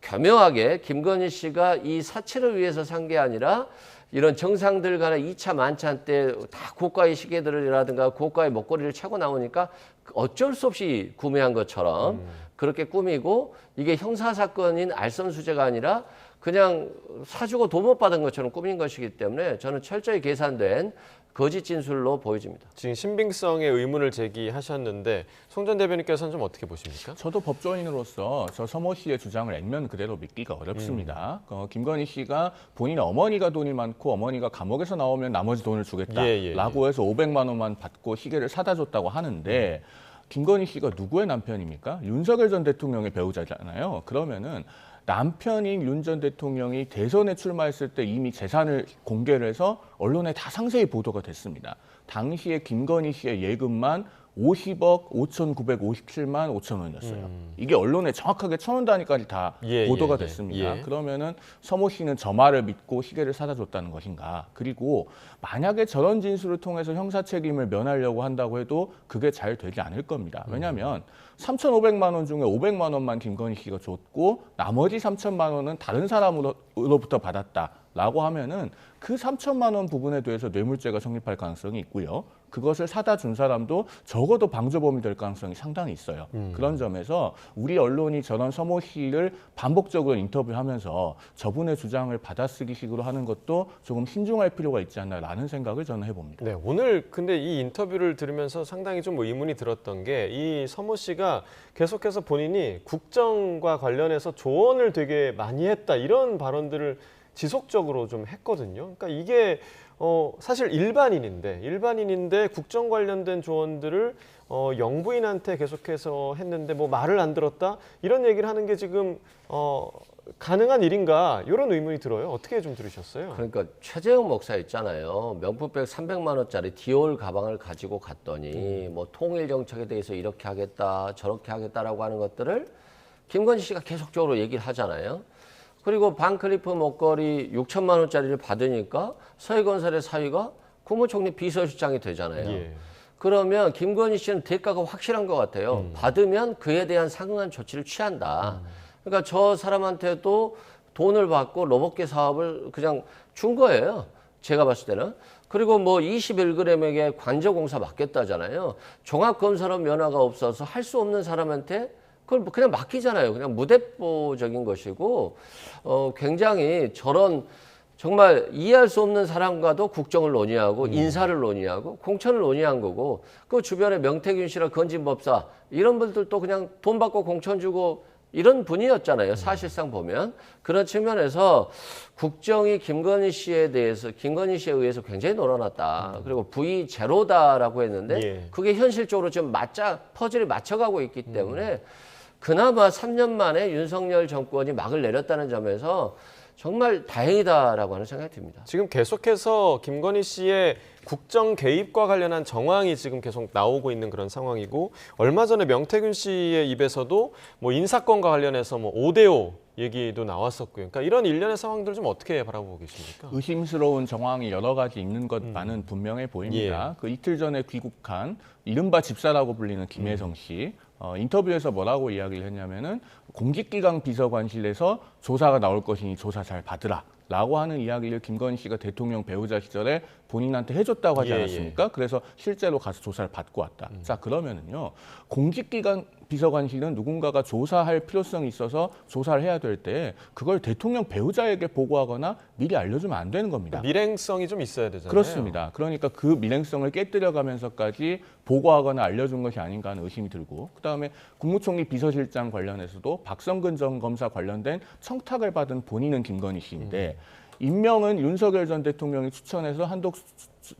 교묘하게 김건희 씨가 이 사치를 위해서 산 게 아니라 이런 정상들 간의 2차 만찬 때 다 고가의 시계들이라든가 고가의 목걸이를 차고 나오니까 어쩔 수 없이 구매한 것처럼 그렇게 꾸미고 이게 형사사건인 알선수재가 아니라 그냥 사주고 돈 못 받은 것처럼 꾸민 것이기 때문에 저는 철저히 계산된 거짓 진술로 보여집니다. 지금 신빙성의 의문을 제기하셨는데 송 전 대변인께서는 좀 어떻게 보십니까? 저도 법조인으로 저 서모 씨의 주장을 액면 그대로 믿기가 어렵습니다. 김건희 씨가 본인 어머니가 돈이 많고 어머니가 감옥에서 나오면 나머지 돈을 주겠다라고 해서 500만 원만 받고 시계를 사다 줬다고 하는데 김건희 씨가 누구의 남편입니까? 윤석열 전 대통령의 배우자잖아요. 그러면은 남편인 윤 전 대통령이 대선에 출마했을 때 이미 재산을 공개를 해서 언론에 다 상세히 보도가 됐습니다. 당시에 김건희 씨의 예금만 50억 5,957만 5천 원이었어요. 이게 언론에 정확하게 천원 단위까지 다 보도가 됐습니다. 그러면은 서모 씨는 저 말을 믿고 시계를 사다 줬다는 것인가? 그리고 만약에 저런 진술을 통해서 형사 책임을 면하려고 한다고 해도 그게 잘 되지 않을 겁니다. 왜냐하면 3,500만 원 중에 500만 원만 김건희 씨가 줬고 나머지 3천만 원은 다른 사람으로부터 받았다라고 하면은 그 3천만 원 부분에 대해서 뇌물죄가 성립할 가능성이 있고요. 그것을 사다 준 사람도 적어도 방조범이 될 가능성이 상당히 있어요. 그런 점에서 우리 언론이 저런 서모 씨를 반복적으로 인터뷰하면서 저분의 주장을 받아쓰기식으로 하는 것도 조금 신중할 필요가 있지 않나라는 생각을 저는 해봅니다. 네, 오늘 근데 이 인터뷰를 들으면서 상당히 좀 의문이 들었던 게 이 서모 씨가 계속해서 본인이 국정과 관련해서 조언을 되게 많이 했다 이런 발언들을 지속적으로 좀 했거든요. 그러니까 이게 사실 일반인인데 국정 관련된 조언들을 영부인한테 계속해서 했는데 뭐 말을 안 들었다 이런 얘기를 하는 게 지금 가능한 일인가 이런 의문이 들어요. 어떻게 좀 들으셨어요? 그러니까 최재형 목사 있잖아요. 명품백 300만 원짜리 디올 가방을 가지고 갔더니 뭐 통일 정책에 대해서 이렇게 하겠다 저렇게 하겠다라고 하는 것들을 김건희 씨가 계속적으로 얘기를 하잖아요. 그리고 반클리프 목걸이 6천만 원짜리를 받으니까 서해건설의 사위가 국무총리 비서실장이 되잖아요. 그러면 김건희 씨는 대가가 확실한 것 같아요. 받으면 그에 대한 상응한 조치를 취한다. 그러니까 저 사람한테도 돈을 받고 로봇계 사업을 그냥 준 거예요. 제가 봤을 때는. 그리고 뭐 21g에게 관저공사 맡겼다잖아요. 종합검사로 면허가 없어서 할 수 없는 사람한테 그걸 그냥 맡기잖아요. 그냥 무대뽀적인 것이고 굉장히 저런 정말 이해할 수 없는 사람과도 국정을 논의하고 인사를 논의하고 공천을 논의한 거고 그 주변에 명태균 씨랑 건진법사 이런 분들도 그냥 돈 받고 공천 주고 이런 분이었잖아요. 사실상 보면. 그런 측면에서 국정이 김건희 씨에 의해서 굉장히 놀아났다. 그리고 V 제로다라고 했는데 그게 현실적으로 좀 퍼즐이 맞춰가고 있기 때문에 그나마 3년 만에 윤석열 정권이 막을 내렸다는 점에서 정말 다행이다라고 하는 생각이 듭니다. 지금 계속해서 김건희 씨의 국정 개입과 관련한 정황이 지금 계속 나오고 있는 그런 상황이고 얼마 전에 명태균 씨의 입에서도 뭐 인사권과 관련해서 뭐 5대5 얘기도 나왔었고요. 그러니까 이런 일련의 상황들 좀 어떻게 바라보고 계십니까? 의심스러운 정황이 여러 가지 있는 것만은 분명해 보입니다. 그 이틀 전에 귀국한 이른바 집사라고 불리는 김혜성 씨 인터뷰에서 뭐라고 이야기를 했냐면은 공직기강 비서관실에서 조사가 나올 것이니 조사 잘 받으라. 라고 하는 이야기를 김건희 씨가 대통령 배우자 시절에 본인한테 해줬다고 하지 않았습니까? 그래서 실제로 가서 조사를 받고 왔다. 자, 그러면은요, 공직기강 비서관실은 누군가가 조사할 필요성이 있어서 조사를 해야 될 때 그걸 대통령 배우자에게 보고하거나 미리 알려주면 안 되는 겁니다. 밀행성이 좀 있어야 되잖아요. 그렇습니다. 그러니까 그 밀행성을 깨뜨려가면서까지 보고하거나 알려준 것이 아닌가 하는 의심이 들고, 그다음에 국무총리 비서실장 관련해서도 박성근 전 검사 관련된 청탁을 받은 본인은 김건희 씨인데 임명은 윤석열 전 대통령이 추천해서 한덕수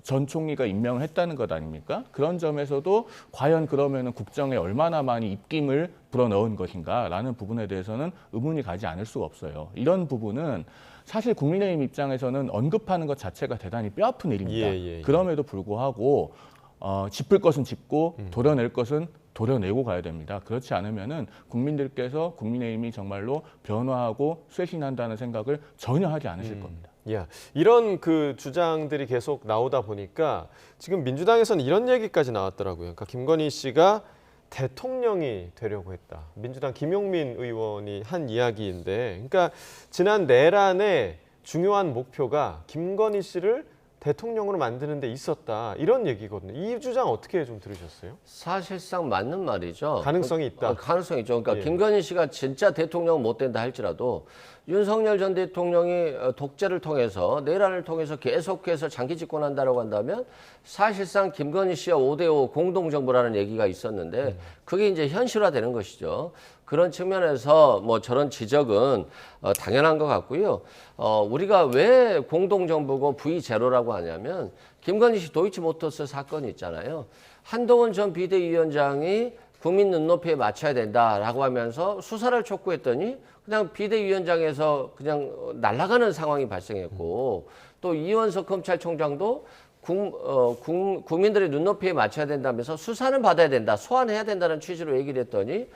전 총리가 임명을 했다는 것 아닙니까? 그런 점에서도 과연 그러면은 국정에 얼마나 많이 입김을 불어넣은 것인가라는 부분에 대해서는 의문이 가지 않을 수가 없어요. 이런 부분은 사실 국민의힘 입장에서는 언급하는 것 자체가 대단히 뼈아픈 일입니다. 그럼에도 불구하고 짚을 것은 짚고 도려낼 것은 도려내고 가야 됩니다. 그렇지 않으면은 국민들께서 국민의힘이 정말로 변화하고 쇄신한다는 생각을 전혀 하지 않으실 겁니다. 이런 그 주장들이 계속 나오다 보니까 지금 민주당에서는 이런 얘기까지 나왔더라고요. 그러니까 김건희 씨가 대통령이 되려고 했다. 민주당 김용민 의원이 한 이야기인데, 그러니까 지난 내란의 중요한 목표가 김건희 씨를 대통령으로 만드는 데 있었다. 이런 얘기거든요. 이 주장 어떻게 좀 들으셨어요? 사실상 맞는 말이죠. 가능성이 있다. 가능성이 있죠. 그러니까 김건희 씨가 진짜 대통령 못 된다 할지라도 윤석열 전 대통령이 독재를 통해서 내란을 통해서 계속해서 장기 집권한다라고 한다면 사실상 김건희 씨와 5대5 공동정부라는 얘기가 있었는데 그게 이제 현실화되는 것이죠. 그런 측면에서 뭐 저런 지적은 당연한 것 같고요. 우리가 왜 공동정부고 V0라고 하냐면 김건희 씨 도이치모터스 사건이 있잖아요. 한동훈 전 비대위원장이 국민 눈높이에 맞춰야 된다라고 하면서 수사를 촉구했더니 그냥 비대위원장에서 그냥 날아가는 상황이 발생했고, 또 이원석 검찰총장도 국민들의 눈높이에 맞춰야 된다면서 수사는 받아야 된다, 소환해야 된다는 취지로 얘기를 했더니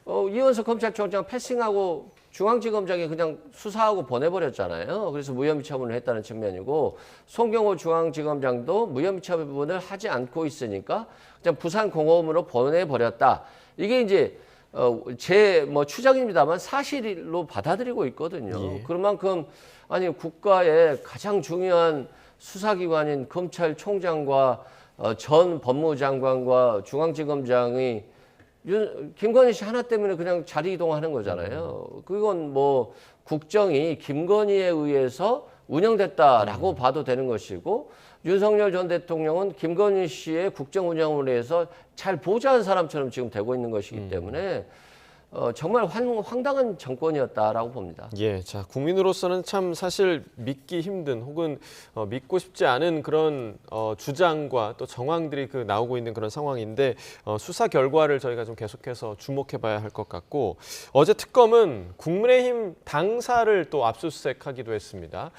이원석 검찰총장 패싱하고 중앙지검장이 그냥 수사하고 보내버렸잖아요. 그래서 무혐의 처분을 했다는 측면이고, 송경호 중앙지검장도 무혐의 처분을 하지 않고 있으니까 그냥 부산공허음으로 보내버렸다. 이게 이제 제 추정입니다만 사실로 받아들이고 있거든요. 그만큼 아니 국가의 가장 중요한 수사기관인 검찰총장과 전 법무장관과 중앙지검장이 김건희 씨 하나 때문에 그냥 자리 이동하는 거잖아요. 그건 뭐 국정이 김건희에 의해서 운영됐다라고 봐도 되는 것이고, 윤석열 전 대통령은 김건희 씨의 국정 운영을 위해서 잘 보좌한 사람처럼 지금 되고 있는 것이기 때문에 정말 황당한 정권이었다라고 봅니다. 자, 국민으로서는 참 사실 믿기 힘든 혹은 믿고 싶지 않은 그런 주장과 또 정황들이 나오고 있는 그런 상황인데, 수사 결과를 저희가 좀 계속해서 주목해봐야 할 것 같고, 어제 특검은 국민의힘 당사를 또 압수수색하기도 했습니다.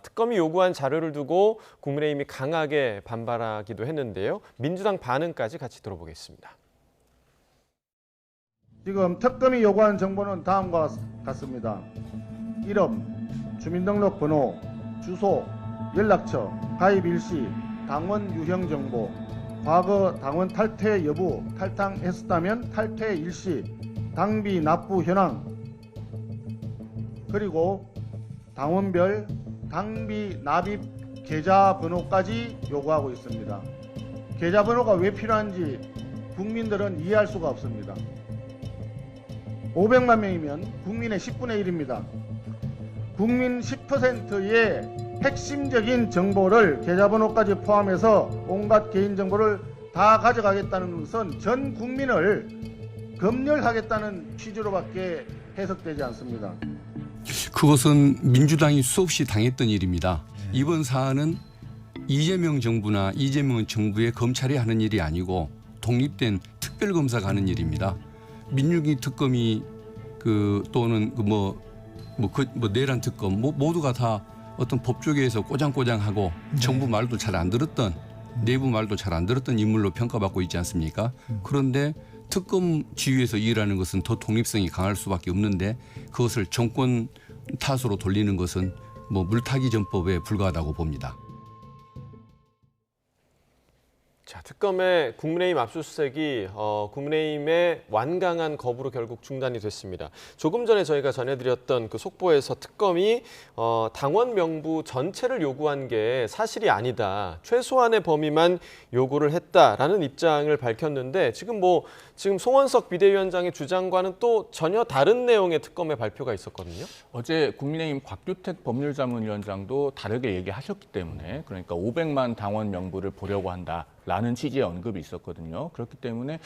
특검이 요구한 자료를 두고 국민의힘이 강하게 반발하기도 했는데요. 민주당 반응까지 같이 들어보겠습니다. 지금 특검이 요구하는 정보는 다음과 같습니다. 이름, 주민등록번호, 주소, 연락처, 가입 일시, 당원 유형 정보, 과거 당원 탈퇴 여부, 탈당했었다면 탈퇴 일시, 당비 납부 현황, 그리고 당원별 당비 납입 계좌번호까지 요구하고 있습니다. 계좌번호가 왜 필요한지 국민들은 이해할 수가 없습니다. 500만 명이면 국민의 10분의 1입니다. 국민 10%의 핵심적인 정보를 계좌번호까지 포함해서 온갖 개인정보를 다 가져가겠다는 것은 전 국민을 검열하겠다는 취지로밖에 해석되지 않습니다. 그것은 민주당이 수없이 당했던 일입니다. 이번 사안은 이재명 정부나 이재명 정부의 검찰이 하는 일이 아니고 독립된 특별검사가 하는 일입니다. 민주기 특검이 또는 내란 특검 모두가 다 어떤 법조계에서 꼬장꼬장하고 정부 말도 잘 안 들었던, 내부 말도 잘 안 들었던 인물로 평가받고 있지 않습니까? 그런데 특검 지휘에서 일하는 것은 더 독립성이 강할 수밖에 없는데 그것을 정권 탓으로 돌리는 것은 물타기 전법에 불과하다고 봅니다. 자, 특검의 국민의힘 압수수색이 국민의힘의 완강한 거부로 결국 중단이 됐습니다. 조금 전에 저희가 전해드렸던 그 속보에서 특검이 당원 명부 전체를 요구한 게 사실이 아니다. 최소한의 범위만 요구를 했다라는 입장을 밝혔는데 지금 송원석 비대위원장의 주장과는 또 전혀 다른 내용의 특검의 발표가 있었거든요. 어제 국민의힘 곽규택 법률자문위원장도 다르게 얘기하셨기 때문에 그러니까 500만 당원 명부를 보려고 한다라는 취지의 언급이 있었거든요. 그렇기 때문에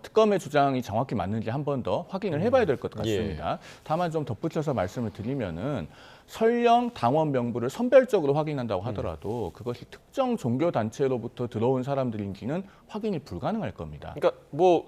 특검의 주장이 정확히 맞는지 한 번 더 확인을 해봐야 될 것 같습니다. 다만 좀 덧붙여서 말씀을 드리면은 설령 당원 명부를 선별적으로 확인한다고 하더라도 그것이 특정 종교 단체로부터 들어온 사람들인지는 확인이 불가능할 겁니다. 그러니까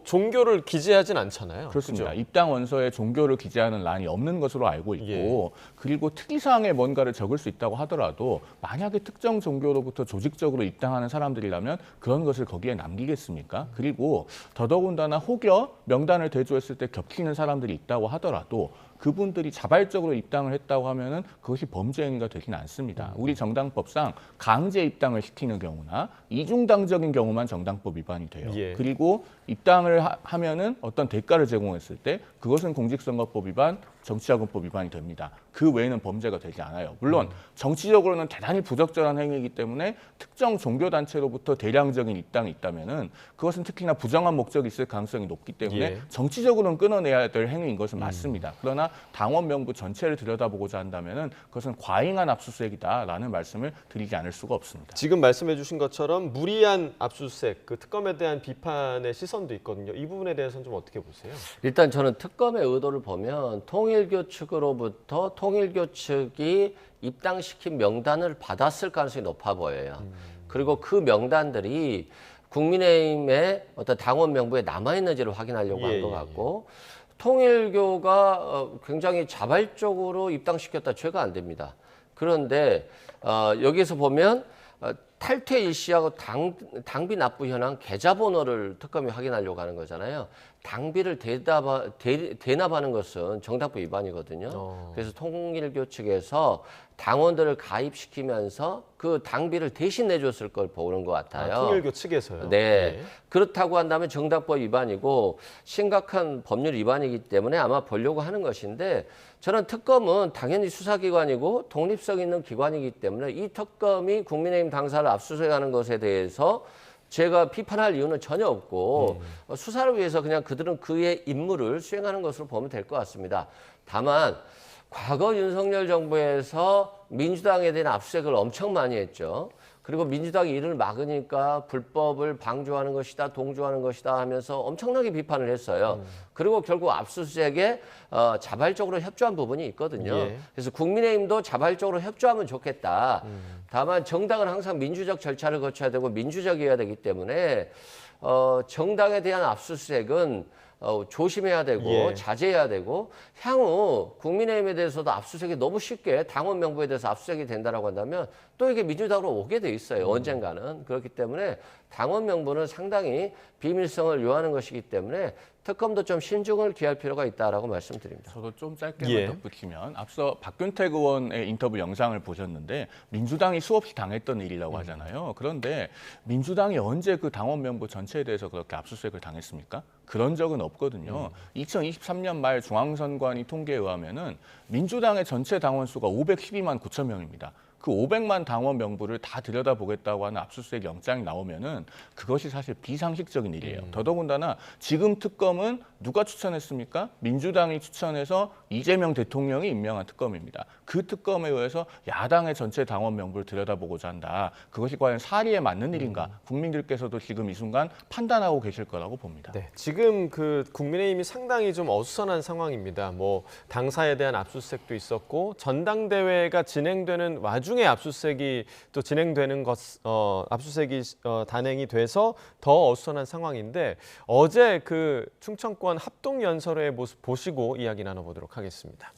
종교를 기재하진 않잖아요. 그렇습니다. 그죠? 입당 원서에 종교를 기재하는 란이 없는 것으로 알고 있고 그리고 특이사항에 뭔가를 적을 수 있다고 하더라도 만약에 특정 종교로부터 조직적으로 입당하는 사람들이라면 그런 것을 거기에 남기겠습니까? 그리고 더더군다나 혹여 명단을 대조했을 때 겹치는 사람들이 있다고 하더라도 그분들이 자발적으로 입당을 했다고 하면은 그것이 범죄 행위가 되진 않습니다. 우리 정당법상 강제 입당을 시키는 경우나 이중당적인 경우만 정당법 위반이 돼요. 그리고 입당을 하면은 어떤 대가를 제공했을 때 그것은 공직선거법 위반, 정치자금법 위반이 됩니다. 그 외에는 범죄가 되지 않아요. 물론 정치적으로는 대단히 부적절한 행위이기 때문에 특정 종교단체로부터 대량적인 입당이 있다면은 그것은 특히나 부정한 목적이 있을 가능성이 높기 때문에 정치적으로는 끊어내야 될 행위인 것은 맞습니다. 그러나 당원 명부 전체를 들여다보고자 한다면은 그것은 과잉한 압수수색이다라는 말씀을 드리지 않을 수가 없습니다. 지금 말씀해 주신 것처럼 무리한 압수수색, 그 특검에 대한 비판의 시선도 있거든요. 이 부분에 대해서는 좀 어떻게 보세요? 일단 저는 특검의 의도를 보면 통일교 측으로부터 통일교 측이 입당시킨 명단을 받았을 가능성이 높아 보여요. 그리고 그 명단들이 국민의힘의 어떤 당원 명부에 남아있는지를 확인하려고 한 것 같고 통일교가 굉장히 자발적으로 입당시켰다 죄가 안 됩니다. 그런데 여기서 보면 탈퇴 일시하고 당비 납부 현황 계좌번호를 특검이 확인하려고 하는 거잖아요. 당비를 대납하는 것은 정당법 위반이거든요. 그래서 통일교 측에서 당원들을 가입시키면서 그 당비를 대신 내줬을 걸 보는 것 같아요. 통일교 측에서요? 네. 그렇다고 한다면 정당법 위반이고 심각한 법률 위반이기 때문에 아마 보려고 하는 것인데 저는 특검은 당연히 수사기관이고 독립성 있는 기관이기 때문에 이 특검이 국민의힘 당사를 압수수색하는 것에 대해서 제가 비판할 이유는 전혀 없고 수사를 위해서 그냥 그들은 그의 임무를 수행하는 것으로 보면 될 것 같습니다. 다만 과거 윤석열 정부에서 민주당에 대한 압수수색을 엄청 많이 했죠. 그리고 민주당이 이를 막으니까 불법을 방조하는 것이다, 동조하는 것이다 하면서 엄청나게 비판을 했어요. 그리고 결국 압수수색에 자발적으로 협조한 부분이 있거든요. 그래서 국민의힘도 자발적으로 협조하면 좋겠다. 다만 정당은 항상 민주적 절차를 거쳐야 되고 민주적이어야 되기 때문에 정당에 대한 압수수색은 조심해야 되고 자제해야 되고 향후 국민의힘에 대해서도 압수수색이 너무 쉽게 당원 명부에 대해서 압수수색이 된다라고 한다면 또 이게 민주당으로 오게 돼 있어요. 언젠가는. 그렇기 때문에 당원 명부는 상당히 비밀성을 요하는 것이기 때문에 특검도 좀 신중을 기할 필요가 있다라고 말씀드립니다. 저도 좀 짧게 덧붙이면 앞서 박균택 의원의 인터뷰 영상을 보셨는데 민주당이 수없이 당했던 일이라고 하잖아요. 그런데 민주당이 언제 그 당원 명부 전체에 대해서 그렇게 압수수색을 당했습니까? 그런 적은 없거든요. 2023년 말 중앙선관위 통계에 의하면은 민주당의 전체 당원 수가 512만 9천 명입니다. 그 500만 당원 명부를 다 들여다보겠다고 하는 압수수색 영장이 나오면은 그것이 사실 비상식적인 일이에요. 더더군다나 지금 특검은 누가 추천했습니까? 민주당이 추천해서 이재명 대통령이 임명한 특검입니다. 그 특검에 의해서 야당의 전체 당원 명부를 들여다보고자 한다. 그것이 과연 사리에 맞는 일인가? 국민들께서도 지금 이 순간 판단하고 계실 거라고 봅니다. 네, 지금 그 국민의힘이 상당히 좀 어수선한 상황입니다. 당사에 대한 압수수색도 있었고 전당대회가 진행되는 와중에 압수수색이 또 진행되는 압수수색이 단행이 돼서 더 어수선한 상황인데 어제 그 충청권 합동연설회의 모습 보시고 이야기 나눠보도록 하겠습니다.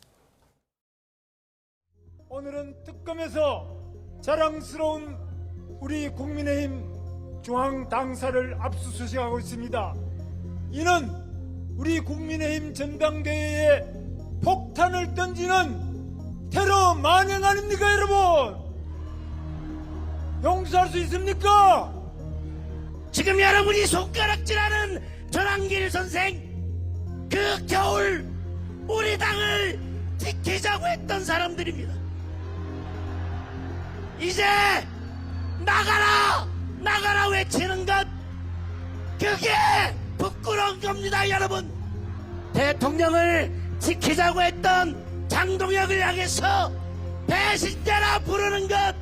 오늘은 특검에서 자랑스러운 우리 국민의힘 중앙당사를 압수수색하고 있습니다. 이는 우리 국민의힘 전당대회에 폭탄을 던지는 테러 만행 아닙니까, 여러분? 용서할 수 있습니까? 지금 여러분이 손가락질하는 전한길 선생, 그 겨울 우리 당을 지키자고 했던 사람들입니다. 이제 나가라 나가라 외치는 것, 그게 부끄러운 겁니다. 여러분, 대통령을 지키자고 했던 장동혁을 향해서 배신자라 부르는 것,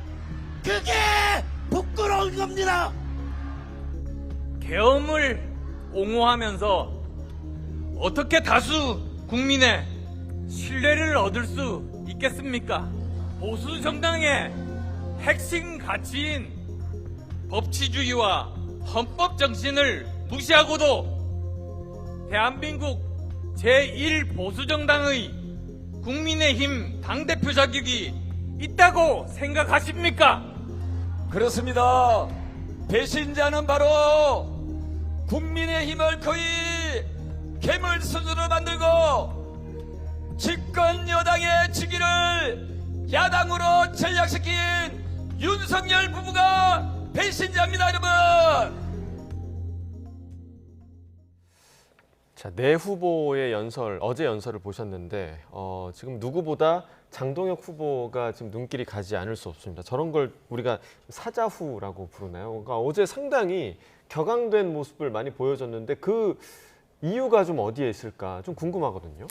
그게 부끄러운 겁니다. 계엄을 옹호하면서 어떻게 다수 국민의 신뢰를 얻을 수 있겠습니까? 보수 정당의 핵심 가치인 법치주의와 헌법 정신을 무시하고도 대한민국 제1보수정당의 국민의힘 당대표 자격이 있다고 생각하십니까? 그렇습니다. 배신자는 바로 국민의힘을 거의 괴물 수준으로 만들고 집권 여당의 직위를 야당으로 전락시킨 윤석열 부부가 배신자입니다, 여러분. 자, 네 후보의 어제 연설을 보셨는데 지금 누구보다 장동혁 후보가 지금 눈길이 가지 않을 수 없습니다. 저런 걸 우리가 사자후라고 부르나요? 그러니까 어제 상당히 격앙된 모습을 많이 보여줬는데 그 이유가 좀 어디에 있을까 좀 궁금하거든요.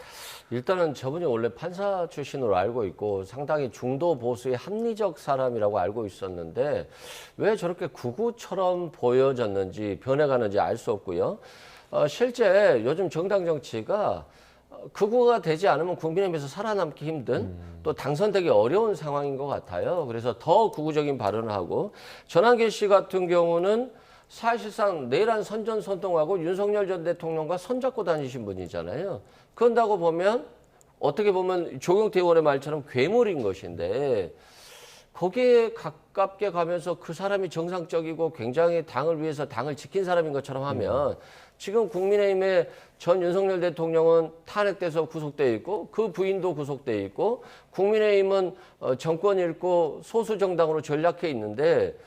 일단은 저분이 원래 판사 출신으로 알고 있고 상당히 중도 보수의 합리적 사람이라고 알고 있었는데 왜 저렇게 구구처럼 보여졌는지 변해가는지 알 수 없고요. 실제 요즘 정당 정치가 극우가 되지 않으면 국민의힘에서 살아남기 힘든 또 당선되기 어려운 상황인 것 같아요. 그래서 더 극우적인 발언을 하고 전한길 씨 같은 경우는 사실상 내란 선전선동하고 윤석열 전 대통령과 손잡고 다니신 분이잖아요. 그런다고 보면 어떻게 보면 조경태 의원의 말처럼 괴물인 것인데 거기에 가깝게 가면서 그 사람이 정상적이고 굉장히 당을 위해서 당을 지킨 사람인 것처럼 하면 지금 국민의힘의 전 윤석열 대통령은 탄핵돼서 구속돼 있고 그 부인도 구속돼 있고 국민의힘은 정권 잃고 소수 정당으로 전락해 있는데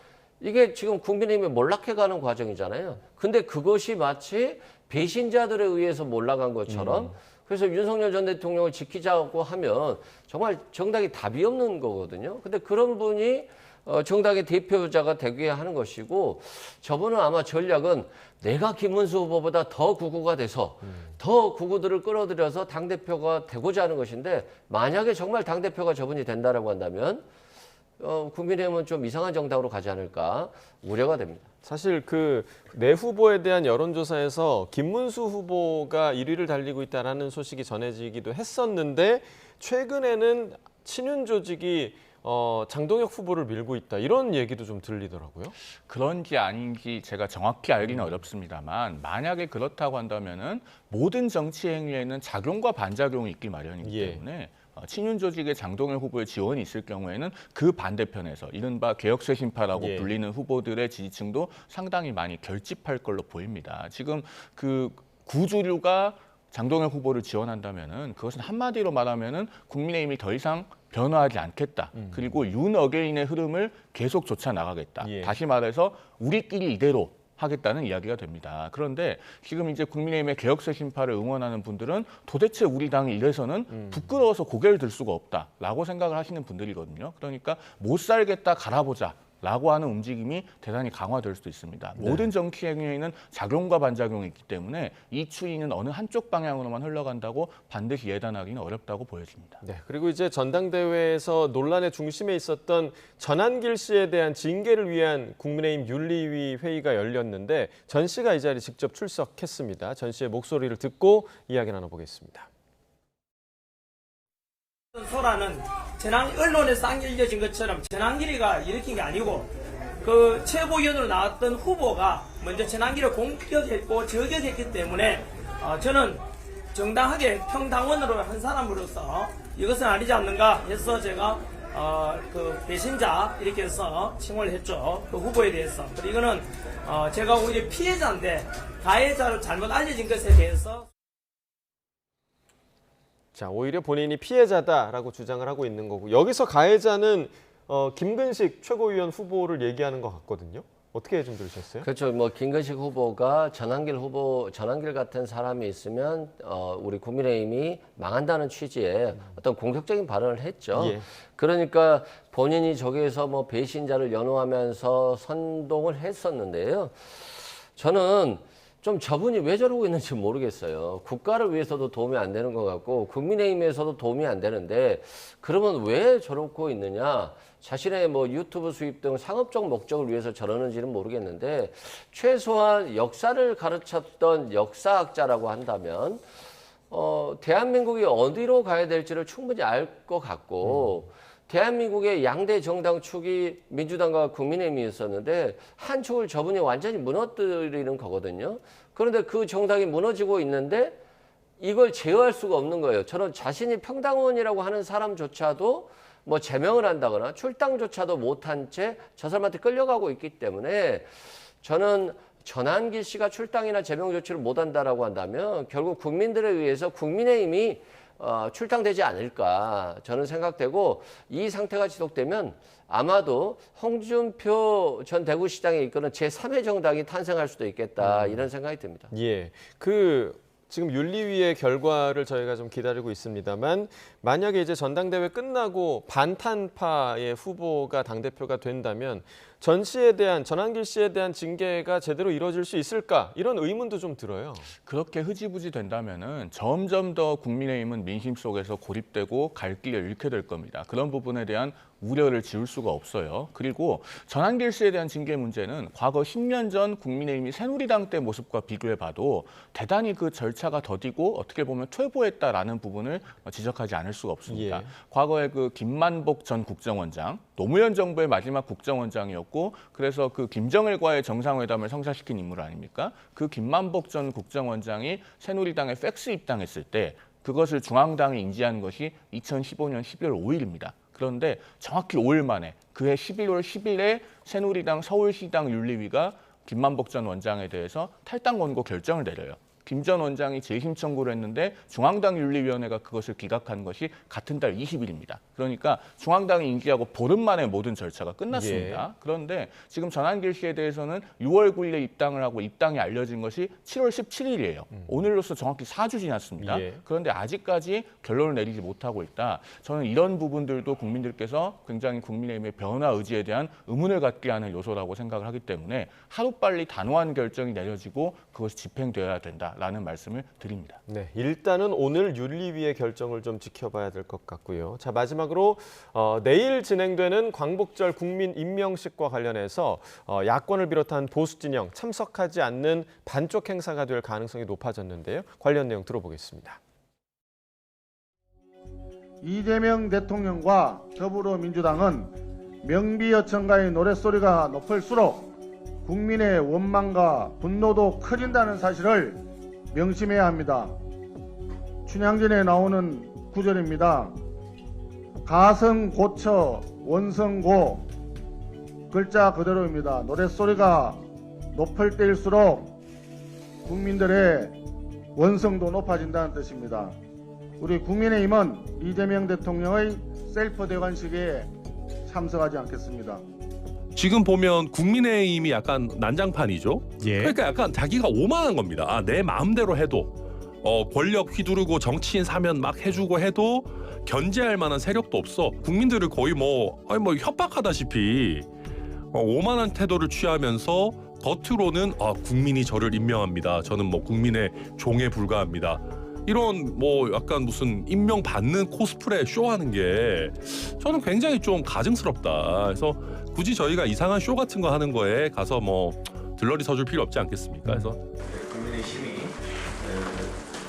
이게 지금 국민의힘이 몰락해가는 과정이잖아요. 근데 그것이 마치 배신자들에 의해서 몰락한 것처럼 그래서 윤석열 전 대통령을 지키자고 하면 정말 정당이 답이 없는 거거든요. 근데 그런 분이 정당의 대표자가 되게 하는 것이고 저분은 아마 전략은 내가 김문수 후보보다 더 극우가 돼서 더 극우들을 끌어들여서 당대표가 되고자 하는 것인데 만약에 정말 당대표가 저분이 된다라고 한다면 국민의힘은 좀 이상한 정당으로 가지 않을까 우려가 됩니다. 사실 그 내 후보에 대한 여론조사에서 김문수 후보가 1위를 달리고 있다는 소식이 전해지기도 했었는데 최근에는 친윤 조직이 장동혁 후보를 밀고 있다 이런 얘기도 좀 들리더라고요. 그런지 아닌지 제가 정확히 알기는 어렵습니다만 만약에 그렇다고 한다면은 모든 정치 행위에는 작용과 반작용이 있기 마련이기 때문에 친윤 조직의 장동혁 후보의 지원이 있을 경우에는 그 반대편에서 이른바 개혁쇄신파라고 불리는 후보들의 지지층도 상당히 많이 결집할 걸로 보입니다. 지금 그 구주류가 장동혁 후보를 지원한다면은 그것은 한마디로 말하면은 국민의힘이 더 이상 변화하지 않겠다. 그리고 윤 어게인의 흐름을 계속 쫓아 나가겠다. 다시 말해서 우리끼리 이대로 하겠다는 이야기가 됩니다. 그런데 지금 이제 국민의힘의 개혁쇄신파를 응원하는 분들은 도대체 우리 당이 이래서는 부끄러워서 고개를 들 수가 없다라고 생각을 하시는 분들이거든요. 그러니까 못 살겠다 갈아보자. 라고 하는 움직임이 대단히 강화될 수도 있습니다. 모든 정치 행위에는 작용과 반작용이 있기 때문에 이 추이는 어느 한쪽 방향으로만 흘러간다고 반드시 예단하기는 어렵다고 보여집니다. 네, 그리고 이제 전당대회에서 논란의 중심에 있었던 전한길 씨에 대한 징계를 위한 국민의힘 윤리위 회의가 열렸는데 전 씨가 이 자리에 직접 출석했습니다. 전 씨의 목소리를 듣고 이야기 나눠보겠습니다. 소라는 언론에 쌍 알려진 것처럼 전한길이가 일으킨 게 아니고 그 최고위원으로 나왔던 후보가 먼저 전한길을 공격했고 저격했기 때문에 저는 정당하게 평당원으로 한 사람으로서 이것은 아니지 않는가 해서 제가 그 배신자 이렇게 해서 칭호를 했죠. 그 후보에 대해서. 그리고 이거는 제가 오히려 피해자인데 가해자로 잘못 알려진 것에 대해서 자, 오히려 본인이 피해자다라고 주장을 하고 있는 거고 여기서 가해자는 김근식 최고위원 후보를 얘기하는 것 같거든요. 어떻게 좀 들으셨어요? 그렇죠. 뭐 김건식 후보가 전환길 같은 사람이 있으면 우리 국민의힘이 망한다는 취지의 어떤 공격적인 발언을 했죠. 예. 그러니까 본인이 저기에서 뭐 배신자를 연호하면서 선동을 했었는데요. 저는 좀 저분이 왜 저러고 있는지 모르겠어요. 국가를 위해서도 도움이 안 되는 것 같고 국민의힘에서도 도움이 안 되는데 그러면 왜 저러고 있느냐. 자신의 뭐 유튜브 수입 등 상업적 목적을 위해서 저러는지는 모르겠는데 최소한 역사를 가르쳤던 역사학자라고 한다면 대한민국이 어디로 가야 될지를 충분히 알 것 같고 대한민국의 양대 정당 축이 민주당과 국민의힘이었었는데 한 축을 저분이 완전히 무너뜨리는 거거든요. 그런데 그 정당이 무너지고 있는데 이걸 제어할 수가 없는 거예요. 저는 자신이 평당원이라고 하는 사람조차도 뭐 제명을 한다거나 출당조차도 못한 채 저 사람한테 끌려가고 있기 때문에 저는 전환길 씨가 출당이나 제명 조치를 못한다라고 한다면 결국 국민들에 의해서 국민의힘이 출당되지 않을까 저는 생각되고 이 상태가 지속되면 아마도 홍준표 전 대구시장이 이끄는 제3의 정당이 탄생할 수도 있겠다 이런 생각이 듭니다. 예, 지금 윤리위의 결과를 저희가 좀 기다리고 있습니다만 만약에 이제 전당대회 끝나고 반탄파의 후보가 당대표가 된다면 전환길 씨에 대한 징계가 제대로 이루어질 수 있을까? 이런 의문도 좀 들어요. 그렇게 흐지부지 된다면은 점점 더 국민의힘은 민심 속에서 고립되고 갈 길을 잃게 될 겁니다. 그런 부분에 대한 우려를 지울 수가 없어요. 그리고 전환길 씨에 대한 징계 문제는 과거 10년 전 국민의힘이 새누리당 때 모습과 비교해봐도 대단히 그 절차가 더디고 어떻게 보면 퇴보했다라는 부분을 지적하지 않을 수가 없습니다. 예. 과거에 그 김만복 전 국정원장, 노무현 정부의 마지막 국정원장이었고 그래서 그 김정일과의 정상회담을 성사시킨 인물 아닙니까? 그 김만복 전 국정원장이 새누리당에 팩스 입당했을 때 그것을 중앙당이 인지한 것이 2015년 12월 5일입니다. 그런데 정확히 5일 만에 그해 11월 10일에 새누리당 서울시당 윤리위가 김만복 전 원장에 대해서 탈당 권고 결정을 내려요. 김 전 원장이 재심 청구를 했는데 중앙당 윤리위원회가 그것을 기각한 것이 같은 달 20일입니다. 그러니까 중앙당이 인지하고 보름 만에 모든 절차가 끝났습니다. 예. 그런데 지금 전환길 씨에 대해서는 6월 9일에 입당을 하고 입당이 알려진 것이 7월 17일이에요. 오늘로써 정확히 4주 지났습니다. 예. 그런데 아직까지 결론을 내리지 못하고 있다. 저는 이런 부분들도 국민들께서 굉장히 국민의힘의 변화 의지에 대한 의문을 갖게 하는 요소라고 생각을 하기 때문에 하루빨리 단호한 결정이 내려지고 그것이 집행되어야 된다라는 말씀을 드립니다. 네, 일단은 오늘 윤리위의 결정을 좀 지켜봐야 될 것 같고요. 자, 마지막으로 내일 진행되는 광복절 국민 임명식과 관련해서 야권을 비롯한 보수 진영 참석하지 않는 반쪽 행사가 될 가능성이 높아졌는데요. 관련 내용 들어보겠습니다. 이재명 대통령과 더불어민주당은 명비여천가의 노랫소리가 높을수록 국민의 원망과 분노도 커진다는 사실을 명심해야 합니다. 춘향전에 나오는 구절입니다. 가성고처 원성고, 글자 그대로입니다. 노랫소리가 높을 때일수록 국민들의 원성도 높아진다는 뜻입니다. 우리 국민의힘은 이재명 대통령의 셀프 대관식에 참석하지 않겠습니다. 지금 보면 국민의힘이 약간 난장판이죠. 그러니까 약간 자기가 오만한 겁니다. 내 마음대로 해도 권력 휘두르고 정치인 사면 막 해주고 해도 견제할 만한 세력도 없어. 국민들을 거의 뭐 협박하다시피 오만한 태도를 취하면서 겉으로는 국민이 저를 임명합니다. 저는 뭐 국민의 종에 불과합니다. 이런 뭐 약간 무슨 임명 받는 코스프레 쇼하는 게 저는 굉장히 좀 가증스럽다. 그래서 굳이 저희가 이상한 쇼 같은 거 하는 거에 가서 뭐 들러리 서줄 필요 없지 않겠습니까? 그래서 국민의 힘이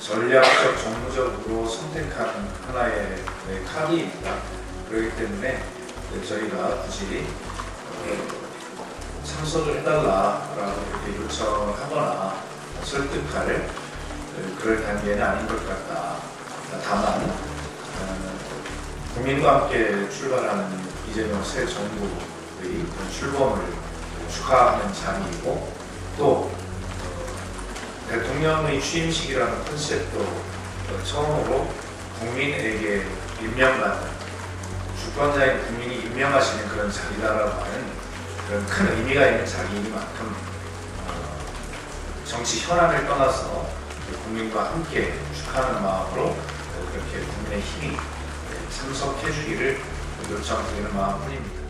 전략적 정무적으로 선택하는 하나의 카드입니다. 그렇기 때문에 저희가 굳이 참석을 해달라라고 이렇게 요청하거나 설득할 그럴 단계는 아닌 것 같다. 다만 국민과 함께 출발하는 이재명 새 정부의 출범을 축하하는 자리이고 또 대통령의 취임식이라는 컨셉도 처음으로 국민에게 임명받는 주권자인 국민이 임명하시는 그런 자리다라고 하는 그런 큰 의미가 있는 자리이니만큼 정치 현안을 떠나서 국민과 함께 축하하는 마음으로 그렇게 국민의 힘이 참석해 주기를 요청드리는 마음뿐입니다.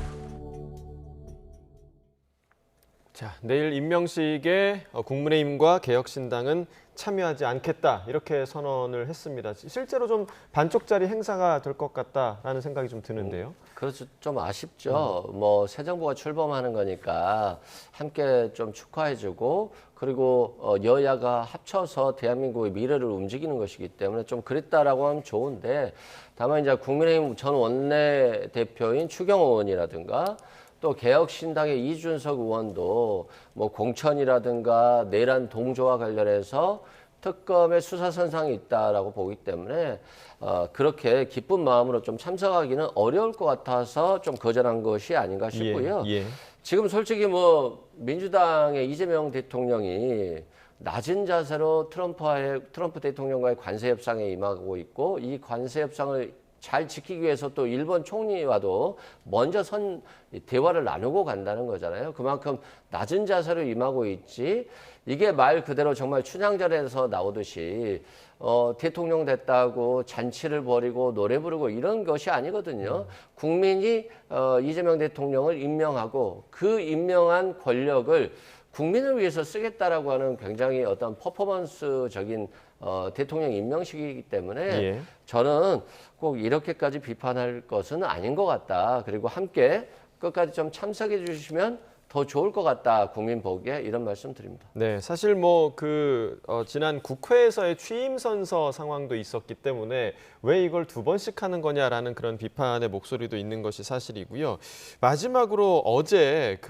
자, 내일 임명식에 국민의힘과 개혁신당은 참여하지 않겠다 이렇게 선언을 했습니다. 실제로 좀 반쪽짜리 행사가 될 것 같다라는 생각이 좀 드는데요. 그렇죠. 좀 아쉽죠. 뭐 새 정부가 출범하는 거니까 함께 좀 축하해주고 그리고 여야가 합쳐서 대한민국의 미래를 움직이는 것이기 때문에 좀 그랬다라고 하면 좋은데 다만 이제 국민의힘 전 원내대표인 추경호 의원이라든가 또 개혁신당의 이준석 의원도 뭐 공천이라든가 내란 동조와 관련해서 특검의 수사선상이 있다라고 보기 때문에 그렇게 기쁜 마음으로 좀 참석하기는 어려울 것 같아서 좀 거절한 것이 아닌가 싶고요. 지금 솔직히 뭐 민주당의 이재명 대통령이 낮은 자세로 트럼프 대통령과의 관세 협상에 임하고 있고 이 관세 협상을 잘 지키기 위해서 또 일본 총리와도 먼저 대화를 나누고 간다는 거잖아요. 그만큼 낮은 자세로 임하고 있지 이게 말 그대로 정말 춘향전에서 나오듯이 대통령 됐다고 잔치를 벌이고 노래 부르고 이런 것이 아니거든요. 국민이 이재명 대통령을 임명하고 그 임명한 권력을 국민을 위해서 쓰겠다라고 하는 굉장히 어떤 퍼포먼스적인 대통령 임명식이기 때문에 저는 꼭 이렇게까지 비판할 것은 아닌 것 같다. 그리고 함께 끝까지 좀 참석해 주시면 더 좋을 것 같다. 국민 보기에 이런 말씀 드립니다. 네, 사실 뭐 지난 국회에서의 취임 선서 상황도 있었기 때문에 왜 이걸 두 번씩 하는 거냐라는 그런 비판의 목소리도 있는 것이 사실이고요. 마지막으로 어제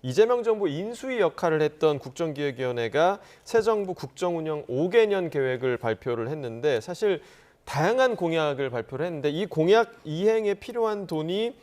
이재명 정부 인수위 역할을 했던 국정기획위원회가 새 정부 국정운영 5개년 계획을 발표를 했는데 사실 다양한 공약을 발표를 했는데 이 공약 이행에 필요한 돈이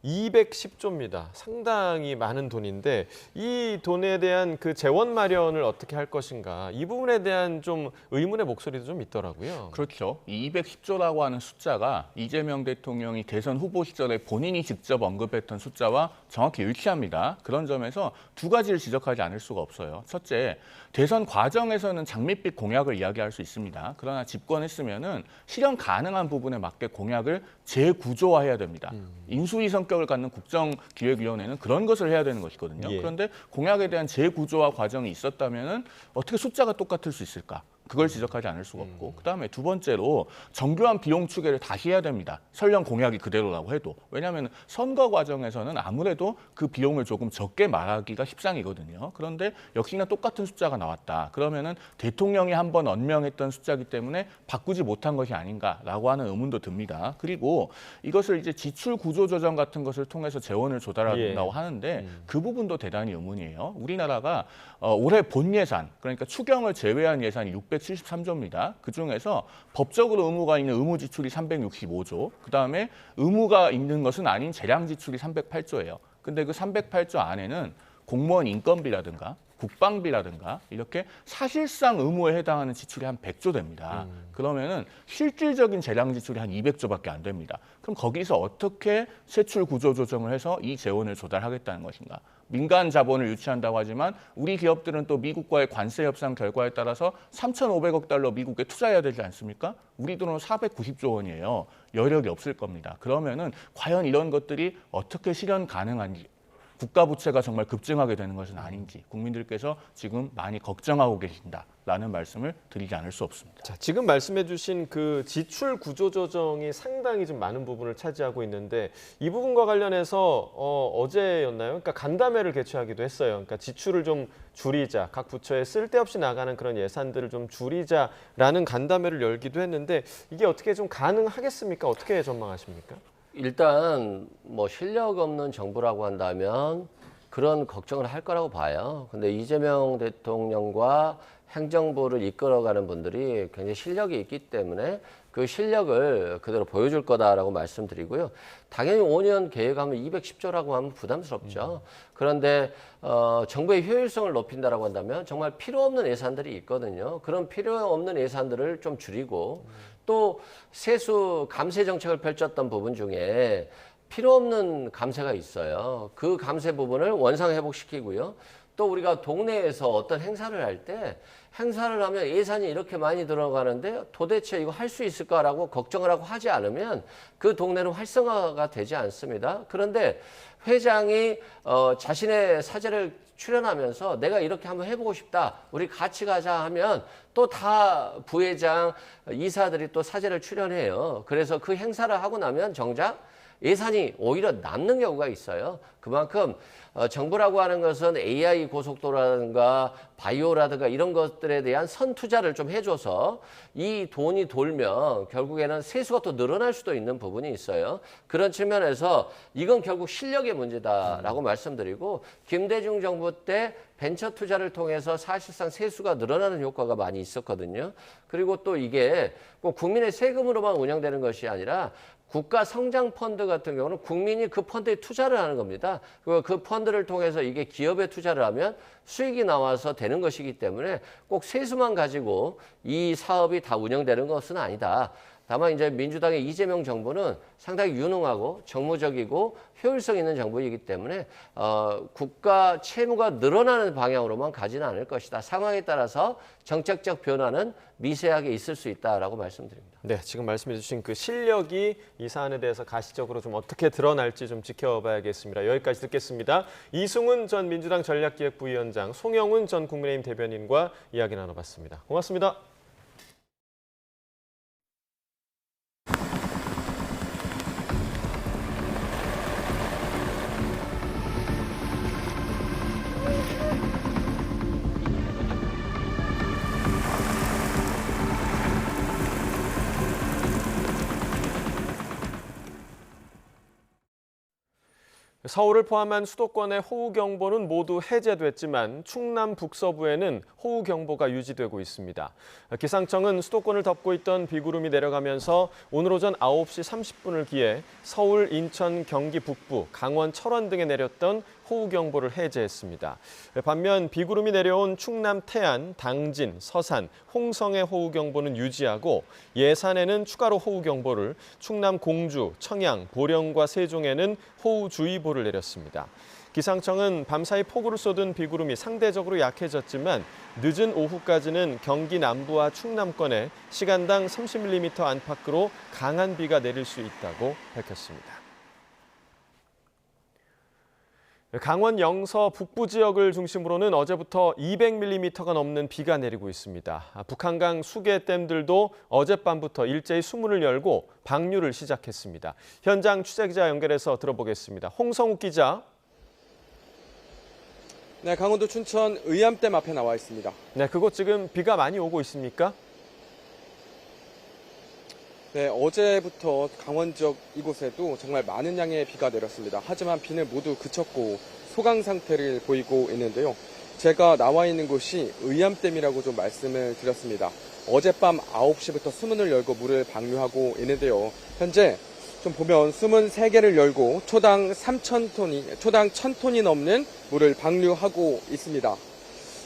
210조입니다. 상당히 많은 돈인데 이 돈에 대한 그 재원 마련을 어떻게 할 것인가 이 부분에 대한 좀 의문의 목소리도 좀 있더라고요. 그렇죠. 이 210조라고 하는 숫자가 이재명 대통령이 대선 후보 시절에 본인이 직접 언급했던 숫자와 정확히 일치합니다. 그런 점에서 두 가지를 지적하지 않을 수가 없어요. 첫째, 대선 과정에서는 장밋빛 공약을 이야기할 수 있습니다. 그러나 집권했으면은 실현 가능한 부분에 맞게 공약을 재구조화해야 됩니다. 인수위 성격을 갖는 국정기획위원회는 그런 것을 해야 되는 것이거든요. 그런데 공약에 대한 재구조화 과정이 있었다면은 어떻게 숫자가 똑같을 수 있을까? 그걸 지적하지 않을 수가 없고 그다음에 두 번째로 정교한 비용 추계를 다시 해야 됩니다. 설령 공약이 그대로라고 해도. 왜냐하면 선거 과정에서는 아무래도 그 비용을 조금 적게 말하기가 십상이거든요. 그런데 역시나 똑같은 숫자가 나왔다. 그러면은 대통령이 한번 언명했던 숫자이기 때문에 바꾸지 못한 것이 아닌가라고 하는 의문도 듭니다. 그리고 이것을 이제 지출 구조 조정 같은 것을 통해서 재원을 조달한다고 하는데 그 부분도 대단히 의문이에요. 우리나라가 올해 본 예산, 그러니까 추경을 제외한 예산이 673조입니다. 그중에서 법적으로 의무가 있는 의무 지출이 365조, 그다음에 의무가 있는 것은 아닌 재량 지출이 308조예요. 근데 그 308조 안에는 공무원 인건비라든가 국방비라든가 이렇게 사실상 의무에 해당하는 지출이 한 100조 됩니다. 그러면은 실질적인 재량 지출이 한 200조밖에 안 됩니다. 그럼 거기서 어떻게 세출 구조 조정을 해서 이 재원을 조달하겠다는 것인가? 민간 자본을 유치한다고 하지만 우리 기업들은 또 미국과의 관세 협상 결과에 따라서 3,500억 달러 미국에 투자해야 되지 않습니까? 우리 돈은 490조 원이에요. 여력이 없을 겁니다. 그러면은 과연 이런 것들이 어떻게 실현 가능한지, 국가 부채가 정말 급증하게 되는 것은 아닌지 국민들께서 지금 많이 걱정하고 계신다라는 말씀을 드리지 않을 수 없습니다. 자, 지금 말씀해 주신 그 지출 구조 조정이 상당히 좀 많은 부분을 차지하고 있는데 이 부분과 관련해서 어제였나요? 그러니까 간담회를 개최하기도 했어요. 그러니까 지출을 좀 줄이자, 각 부처에 쓸데없이 나가는 그런 예산들을 좀 줄이자라는 간담회를 열기도 했는데 이게 어떻게 좀 가능하겠습니까? 어떻게 전망하십니까? 일단 뭐 실력 없는 정부라고 한다면 그런 걱정을 할 거라고 봐요. 근데 이재명 대통령과 행정부를 이끌어가는 분들이 굉장히 실력이 있기 때문에 그 실력을 그대로 보여줄 거다라고 말씀드리고요. 당연히 5년 계획하면 210조라고 하면 부담스럽죠. 그런데 정부의 효율성을 높인다라고 한다면 정말 필요 없는 예산들이 있거든요. 그런 필요 없는 예산들을 좀 줄이고 또 세수 감세 정책을 펼쳤던 부분 중에 필요 없는 감세가 있어요. 그 감세 부분을 원상 회복시키고요. 또 우리가 동네에서 어떤 행사를 할 때 행사를 하면 예산이 이렇게 많이 들어가는데 도대체 이거 할 수 있을까라고 걱정을 하고 하지 않으면 그 동네는 활성화가 되지 않습니다. 그런데 회장이 자신의 사제를 출연하면서 내가 이렇게 한번 해보고 싶다. 우리 같이 가자 하면 또 다 부회장, 이사들이 또 사제를 출연해요. 그래서 그 행사를 하고 나면 정작 예산이 오히려 남는 경우가 있어요. 그만큼 정부라고 하는 것은 AI 고속도로라든가 바이오라든가 이런 것들에 대한 선투자를 좀 해줘서 이 돈이 돌면 결국에는 세수가 또 늘어날 수도 있는 부분이 있어요. 그런 측면에서 이건 결국 실력의 문제다라고 말씀드리고 김대중 정부 때 벤처 투자를 통해서 사실상 세수가 늘어나는 효과가 많이 있었거든요. 그리고 또 이게 꼭 국민의 세금으로만 운영되는 것이 아니라 국가 성장 펀드 같은 경우는 국민이 그 펀드에 투자를 하는 겁니다. 그 펀드를 통해서 이게 기업에 투자를 하면 수익이 나와서 되는 것이기 때문에 꼭 세수만 가지고 이 사업이 다 운영되는 것은 아니다. 다만 이제 민주당의 이재명 정부는 상당히 유능하고 정무적이고 효율성 있는 정부이기 때문에 국가 채무가 늘어나는 방향으로만 가지는 않을 것이다. 상황에 따라서 정책적 변화는 미세하게 있을 수 있다라고 말씀드립니다. 네, 지금 말씀해 주신 그 실력이 이 사안에 대해서 가시적으로 좀 어떻게 드러날지 좀 지켜봐야겠습니다. 여기까지 듣겠습니다. 이승훈 전 민주당 전략기획부위원장, 송영훈 전 국민의힘 대변인과 이야기 나눠봤습니다. 고맙습니다. 서울을 포함한 수도권의 호우경보는 모두 해제됐지만 충남 북서부에는 호우경보가 유지되고 있습니다. 기상청은 수도권을 덮고 있던 비구름이 내려가면서 오늘 오전 9시 30분을 기해 서울, 인천, 경기 북부, 강원, 철원 등에 내렸던 호우경보를 해제했습니다. 반면 비구름이 내려온 충남 태안, 당진, 서산, 홍성의 호우경보는 유지하고 예산에는 추가로 호우경보를, 충남 공주, 청양, 보령과 세종에는 호우주의보를 내렸습니다. 기상청은 밤사이 폭우를 쏟은 비구름이 상대적으로 약해졌지만 늦은 오후까지는 경기 남부와 충남권에 시간당 30mm 안팎으로 강한 비가 내릴 수 있다고 밝혔습니다. 강원 영서 북부 지역을 중심으로는 어제부터 200mm가 넘는 비가 내리고 있습니다. 북한강 수계 댐들도 어젯밤부터 일제히 수문을 열고 방류를 시작했습니다. 현장 취재기자 연결해서 들어보겠습니다. 홍성욱 기자. 네, 강원도 춘천 의암댐 앞에 나와 있습니다. 네, 그곳 지금 비가 많이 오고 있습니까? 네, 어제부터 강원 지역 이곳에도 정말 많은 양의 비가 내렸습니다. 하지만 비는 모두 그쳤고 소강 상태를 보이고 있는데요. 제가 나와 있는 곳이 의암댐이라고 좀 말씀을 드렸습니다. 어젯밤 9시부터 수문을 열고 물을 방류하고 있는데요. 현재 좀 보면 수문 3개를 열고 초당 1,000톤이 넘는 물을 방류하고 있습니다.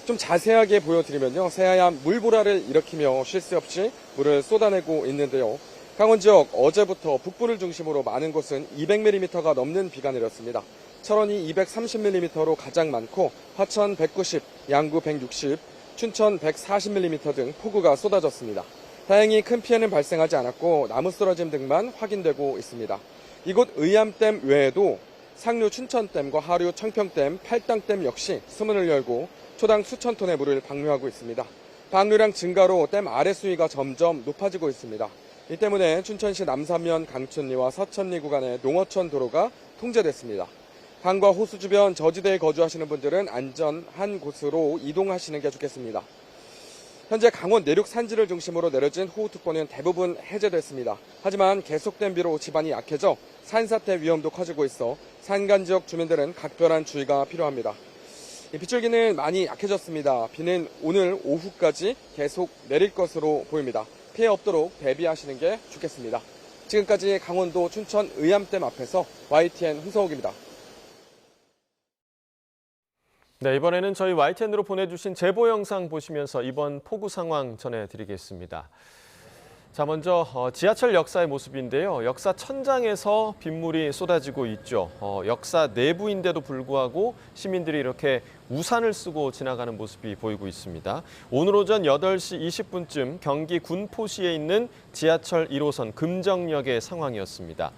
좀 자세하게 보여드리면요. 새하얀 물보라를 일으키며 쉴 새 없이 물을 쏟아내고 있는데요. 강원 지역 어제부터 북부를 중심으로 많은 곳은 200mm가 넘는 비가 내렸습니다. 철원이 230mm로 가장 많고 화천 190, 양구 160, 춘천 140mm 등 폭우가 쏟아졌습니다. 다행히 큰 피해는 발생하지 않았고 나무 쓰러짐 등만 확인되고 있습니다. 이곳 의암댐 외에도 상류 춘천댐과 하류 청평댐, 팔당댐 역시 수문을 열고 초당 수천 톤의 물을 방류하고 있습니다. 방류량 증가로 댐 아래 수위가 점점 높아지고 있습니다. 이 때문에 춘천시 남산면 강촌리와 서천리 구간의 농어촌 도로가 통제됐습니다. 강과 호수 주변 저지대에 거주하시는 분들은 안전한 곳으로 이동하시는 게 좋겠습니다. 현재 강원 내륙 산지를 중심으로 내려진 호우특보는 대부분 해제됐습니다. 하지만 계속된 비로 지반이 약해져 산사태 위험도 커지고 있어 산간 지역 주민들은 각별한 주의가 필요합니다. 빗줄기는 많이 약해졌습니다. 비는 오늘 오후까지 계속 내릴 것으로 보입니다. 피해 없도록 대비하시는 게 좋겠습니다. 지금까지 강원도 춘천 의암댐 앞에서 YTN 홍성욱입니다. 네, 이번에는 저희 YTN으로 보내주신 제보 영상 보시면서 이번 폭우 상황 전해드리겠습니다. 자, 먼저 지하철 역사의 모습인데요. 역사 천장에서 빗물이 쏟아지고 있죠. 역사 내부인데도 불구하고 시민들이 이렇게 우산을 쓰고 지나가는 모습이 보이고 있습니다. 오늘 오전 8시 20분쯤 경기 군포시에 있는 지하철 1호선 금정역의 상황이었습니다.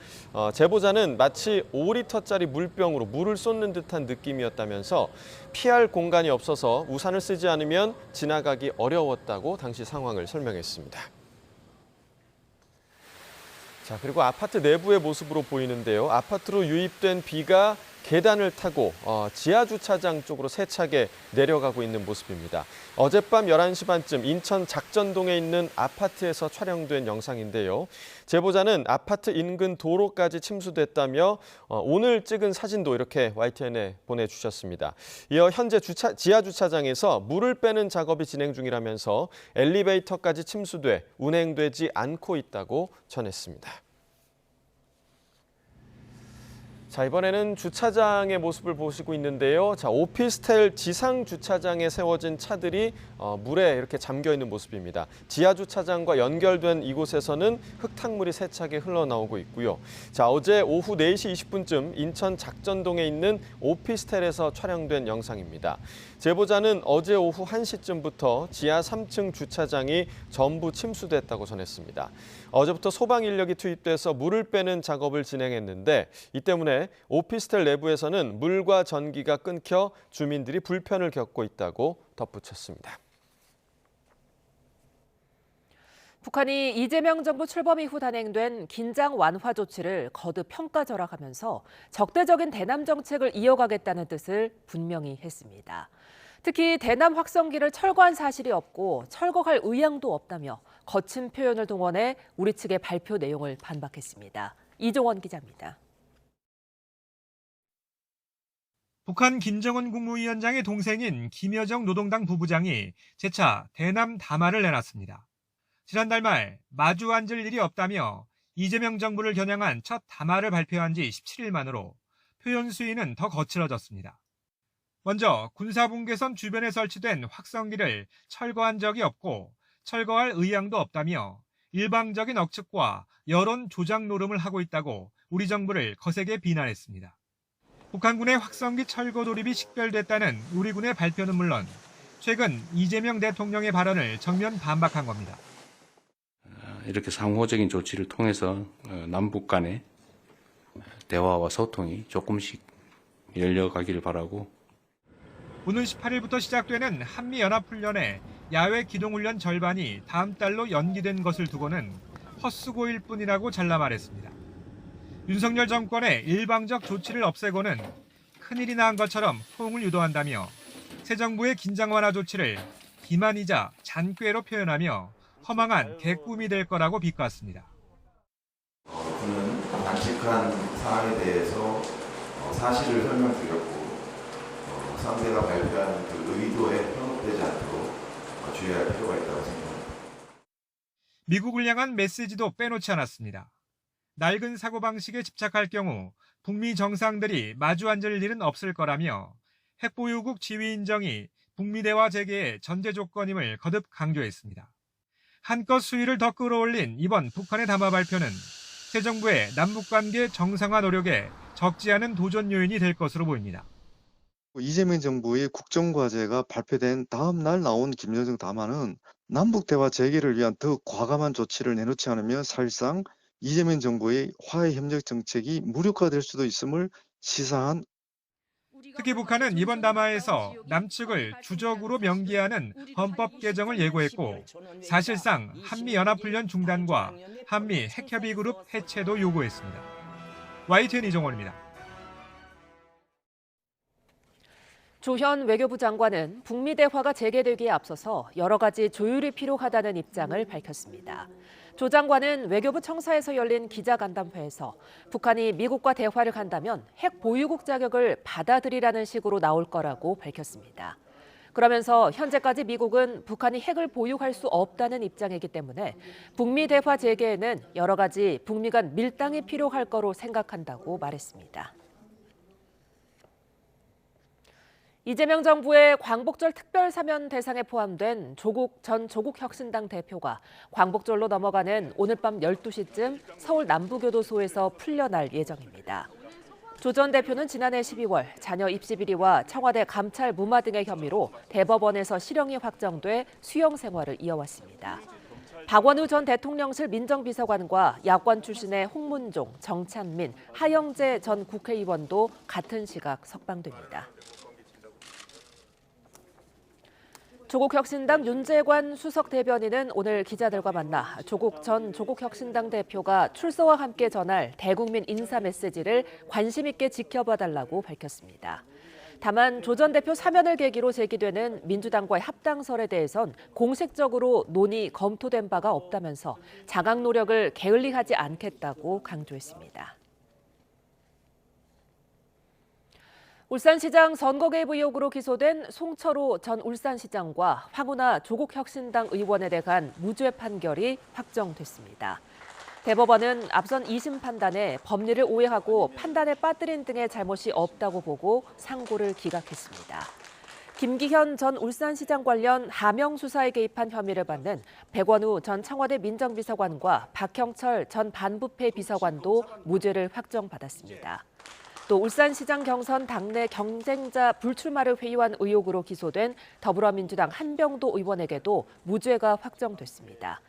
제보자는 마치 5리터짜리 물병으로 물을 쏟는 듯한 느낌이었다면서 피할 공간이 없어서 우산을 쓰지 않으면 지나가기 어려웠다고 당시 상황을 설명했습니다. 자, 그리고 아파트 내부의 모습으로 보이는데요. 아파트로 유입된 비가 계단을 타고 지하 주차장 쪽으로 세차게 내려가고 있는 모습입니다. 어젯밤 11시 반쯤 인천 작전동에 있는 아파트에서 촬영된 영상인데요. 제보자는 아파트 인근 도로까지 침수됐다며 오늘 찍은 사진도 이렇게 YTN에 보내주셨습니다. 이어 현재 지하 주차장에서 물을 빼는 작업이 진행 중이라면서 엘리베이터까지 침수돼 운행되지 않고 있다고 전했습니다. 자, 이번에는 주차장의 모습을 보시고 있는데요. 자, 오피스텔 지상 주차장에 세워진 차들이 물에 이렇게 잠겨 있는 모습입니다. 지하 주차장과 연결된 이곳에서는 흙탕물이 세차게 흘러나오고 있고요. 자, 어제 오후 4시 20분쯤 인천 작전동에 있는 오피스텔에서 촬영된 영상입니다. 제보자는 어제 오후 1시쯤부터 지하 3층 주차장이 전부 침수됐다고 전했습니다. 어제부터 소방 인력이 투입돼서 물을 빼는 작업을 진행했는데 이 때문에 오피스텔 내부에서는 물과 전기가 끊겨 주민들이 불편을 겪고 있다고 덧붙였습니다. 북한이 이재명 정부 출범 이후 단행된 긴장 완화 조치를 거듭 평가절하하면서 적대적인 대남 정책을 이어가겠다는 뜻을 분명히 했습니다. 특히 대남 확성기를 철거한 사실이 없고 철거할 의향도 없다며 거친 표현을 동원해 우리 측의 발표 내용을 반박했습니다. 이종원 기자입니다. 북한 김정은 국무위원장의 동생인 김여정 노동당 부부장이 재차 대남 담화를 내놨습니다. 지난달 말 마주 앉을 일이 없다며 이재명 정부를 겨냥한 첫 담화를 발표한 지 17일 만으로 표현 수위는 더 거칠어졌습니다. 먼저 군사분계선 주변에 설치된 확성기를 철거한 적이 없고 철거할 의향도 없다며 일방적인 억측과 여론 조작 노름을 하고 있다고 우리 정부를 거세게 비난했습니다. 북한군의 확성기 철거 돌입이 식별됐다는 우리 군의 발표는 물론 최근 이재명 대통령의 발언을 정면 반박한 겁니다. 이렇게 상호적인 조치를 통해서 남북 간의 대화와 소통이 조금씩 열려가기를 바라고 오는 18일부터 시작되는 한미연합훈련의 야외 기동훈련 절반이 다음 달로 연기된 것을 두고는 헛수고일 뿐이라고 잘라 말했습니다. 윤석열 정권의 일방적 조치를 없애고는 큰일이 난 것처럼 호응을 유도한다며 새 정부의 긴장 완화 조치를 기만이자 잔꾀로 표현하며 허망한 개꿈이 될 거라고 비꼬았습니다. 저는 단식한 사항에 대해서 사실을 설명드렸고 상대가 발표하는 그 의도에 현혹되지 않도록 주의할 필요가 있다고 생각합니다. 미국을 향한 메시지도 빼놓지 않았습니다. 낡은 사고방식에 집착할 경우 북미 정상들이 마주 앉을 일은 없을 거라며 핵보유국 지위 인정이 북미 대화 재개의 전제 조건임을 거듭 강조했습니다. 한껏 수위를 더 끌어올린 이번 북한의 담화 발표는 새 정부의 남북관계 정상화 노력에 적지 않은 도전 요인이 될 것으로 보입니다. 이재명 정부의 국정과제가 발표된 다음 날 나온 김여정 담화는 남북대화 재개를 위한 더 과감한 조치를 내놓지 않으면 사실상 이재명 정부의 화해 협력 정책이 무력화될 수도 있음을 시사한. 특히 북한은 이번 담화에서 남측을 주적으로 명기하는 헌법 개정을 예고했고 사실상 한미연합훈련 중단과 한미 핵협의 그룹 해체도 요구했습니다. YTN 이종원입니다. 조현 외교부 장관은 북미 대화가 재개되기에 앞서서 여러 가지 조율이 필요하다는 입장을 밝혔습니다. 조 장관은 외교부 청사에서 열린 기자간담회에서 북한이 미국과 대화를 간다면 핵 보유국 자격을 받아들이라는 식으로 나올 거라고 밝혔습니다. 그러면서 현재까지 미국은 북한이 핵을 보유할 수 없다는 입장이기 때문에 북미 대화 재개에는 여러 가지 북미 간 밀당이 필요할 거로 생각한다고 말했습니다. 이재명 정부의 광복절 특별사면 대상에 포함된 조국 전 조국혁신당 대표가 광복절로 넘어가는 오늘 밤 12시쯤 서울 남부교도소에서 풀려날 예정입니다. 조 전 대표는 지난해 12월 자녀 입시 비리와 청와대 감찰 무마 등의 혐의로 대법원에서 실형이 확정돼 수용 생활을 이어왔습니다. 박원우 전 대통령실 민정비서관과 야권 출신의 홍문종, 정찬민, 하영재 전 국회의원도 같은 시각 석방됩니다. 조국혁신당 윤재관 수석 대변인은 오늘 기자들과 만나 조국 전 조국혁신당 대표가 출소와 함께 전할 대국민 인사 메시지를 관심 있게 지켜봐달라고 밝혔습니다. 다만 조 전 대표 사면을 계기로 제기되는 민주당과의 합당설에 대해선 공식적으로 논의 검토된 바가 없다면서 장악 노력을 게을리하지 않겠다고 강조했습니다. 울산시장 선거 개입 의혹으로 기소된 송철호 전 울산시장과 황운하 조국혁신당 의원에 대한 무죄 판결이 확정됐습니다. 대법원은 앞선 2심 판단에 법리를 오해하고 판단에 빠뜨린 등의 잘못이 없다고 보고 상고를 기각했습니다. 김기현 전 울산시장 관련 하명 수사에 개입한 혐의를 받는 백원우 전 청와대 민정비서관과 박형철 전 반부패 비서관도 무죄를 확정받았습니다. 또 울산시장 경선 당내 경쟁자 불출마를 회유한 의혹으로 기소된 더불어민주당 한병도 의원에게도 무죄가 확정됐습니다.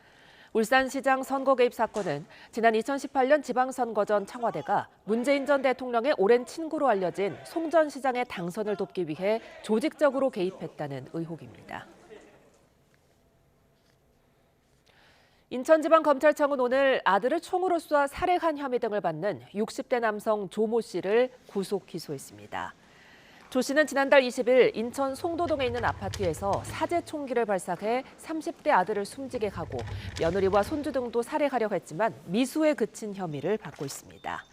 울산시장 선거 개입 사건은 지난 2018년 지방선거 전 청와대가 문재인 전 대통령의 오랜 친구로 알려진 송 전 시장의 당선을 돕기 위해 조직적으로 개입했다는 의혹입니다. 인천지방검찰청은 오늘 아들을 총으로 쏴 살해한 혐의 등을 받는 60대 남성 조모 씨를 구속 기소했습니다. 조 씨는 지난달 20일 인천 송도동에 있는 아파트에서 사제 총기를 발사해 30대 아들을 숨지게 하고 며느리와 손주 등도 살해하려 했지만 미수에 그친 혐의를 받고 있습니다.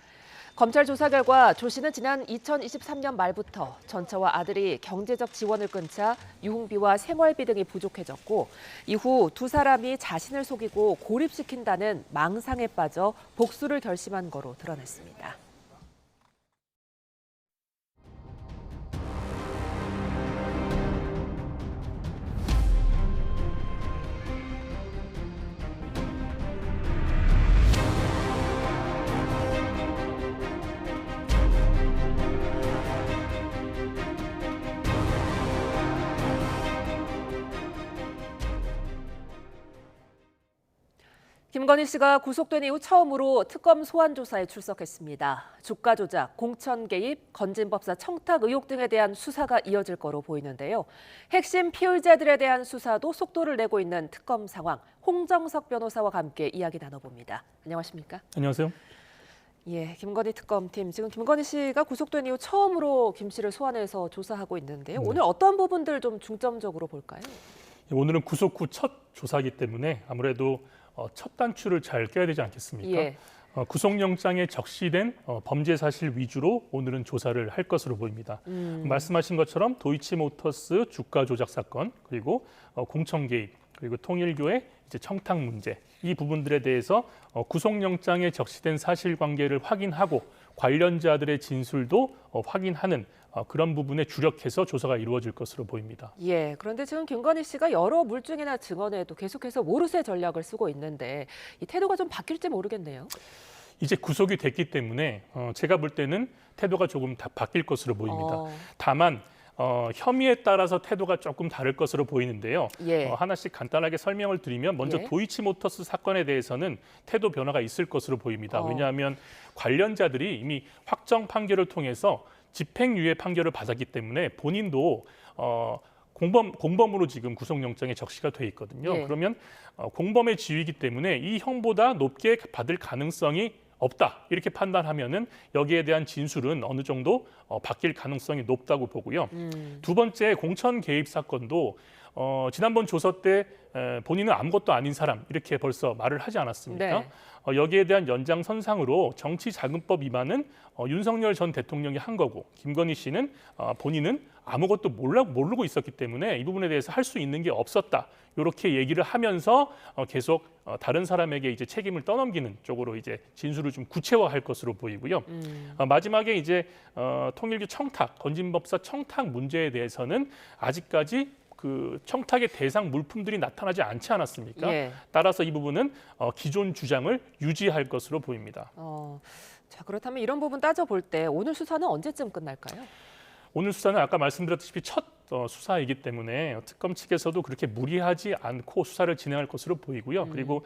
검찰 조사 결과 조 씨는 지난 2023년 말부터 전처와 아들이 경제적 지원을 끊자 유흥비와 생활비 등이 부족해졌고 이후 두 사람이 자신을 속이고 고립시킨다는 망상에 빠져 복수를 결심한 거로 드러났습니다. 김건희 씨가 구속된 이후 처음으로 특검 소환 조사에 출석했습니다. 주가 조작, 공천 개입, 건진법사 청탁 의혹 등에 대한 수사가 이어질 거로 보이는데요. 핵심 피의자들에 대한 수사도 속도를 내고 있는 특검 상황, 홍정석 변호사와 함께 이야기 나눠봅니다. 안녕하십니까? 안녕하세요. 예, 김건희 특검팀, 지금 김건희 씨가 구속된 이후 처음으로 김 씨를 소환해서 조사하고 있는데요. 오늘 어떤 부분들 좀 중점적으로 볼까요? 오늘은 구속 후 첫 조사이기 때문에 아무래도 첫 단추를 잘 껴야 되지 않겠습니까? 예. 구속영장에 적시된 범죄 사실 위주로 오늘은 조사를 할 것으로 보입니다. 말씀하신 것처럼 도이치모터스 주가 조작 사건, 그리고 공천 개입, 그리고 통일교의 이제 청탁 문제, 이 부분들에 대해서 구속영장에 적시된 사실관계를 확인하고 관련자들의 진술도 확인하는 그런 부분에 주력해서 조사가 이루어질 것으로 보입니다. 예, 그런데 지금 김건희 씨가 여러 물증이나 증언에도 계속해서 모르쇠 전략을 쓰고 있는데 이 태도가 좀 바뀔지 모르겠네요. 이제 구속이 됐기 때문에 제가 볼 때는 태도가 조금 바뀔 것으로 보입니다. 다만 혐의에 따라서 태도가 조금 다를 것으로 보이는데요. 예. 하나씩 간단하게 설명을 드리면 먼저 예. 도이치모터스 사건에 대해서는 태도 변화가 있을 것으로 보입니다. 왜냐하면 관련자들이 이미 확정 판결을 통해서 집행유예 판결을 받았기 때문에 본인도 공범으로 지금 구속영장에 적시가 돼 있거든요. 예. 그러면 공범의 지위이기 때문에 이 형보다 높게 받을 가능성이 없다, 이렇게 판단하면은 여기에 대한 진술은 어느 정도 바뀔 가능성이 높다고 보고요. 두 번째, 공천 개입 사건도 지난번 조서 때 본인은 아무것도 아닌 사람 이렇게 벌써 말을 하지 않았습니까? 네. 여기에 대한 연장선상으로 정치자금법 위반은 윤석열 전 대통령이 한 거고 김건희 씨는 본인은 아무것도 모르고 있었기 때문에 이 부분에 대해서 할 수 있는 게 없었다. 이렇게 얘기를 하면서 계속 다른 사람에게 이제 책임을 떠넘기는 쪽으로 이제 진술을 좀 구체화할 것으로 보이고요. 마지막에 이제 통일교 청탁, 건진법사 청탁 문제에 대해서는 아직까지 그 청탁의 대상 물품들이 나타나지 않지 않았습니까? 예. 따라서 이 부분은 기존 주장을 유지할 것으로 보입니다. 자, 그렇다면 이런 부분 따져볼 때 오늘 수사는 언제쯤 끝날까요? 오늘 수사는 아까 말씀드렸다시피 첫 수사이기 때문에 특검 측에서도 그렇게 무리하지 않고 수사를 진행할 것으로 보이고요. 그리고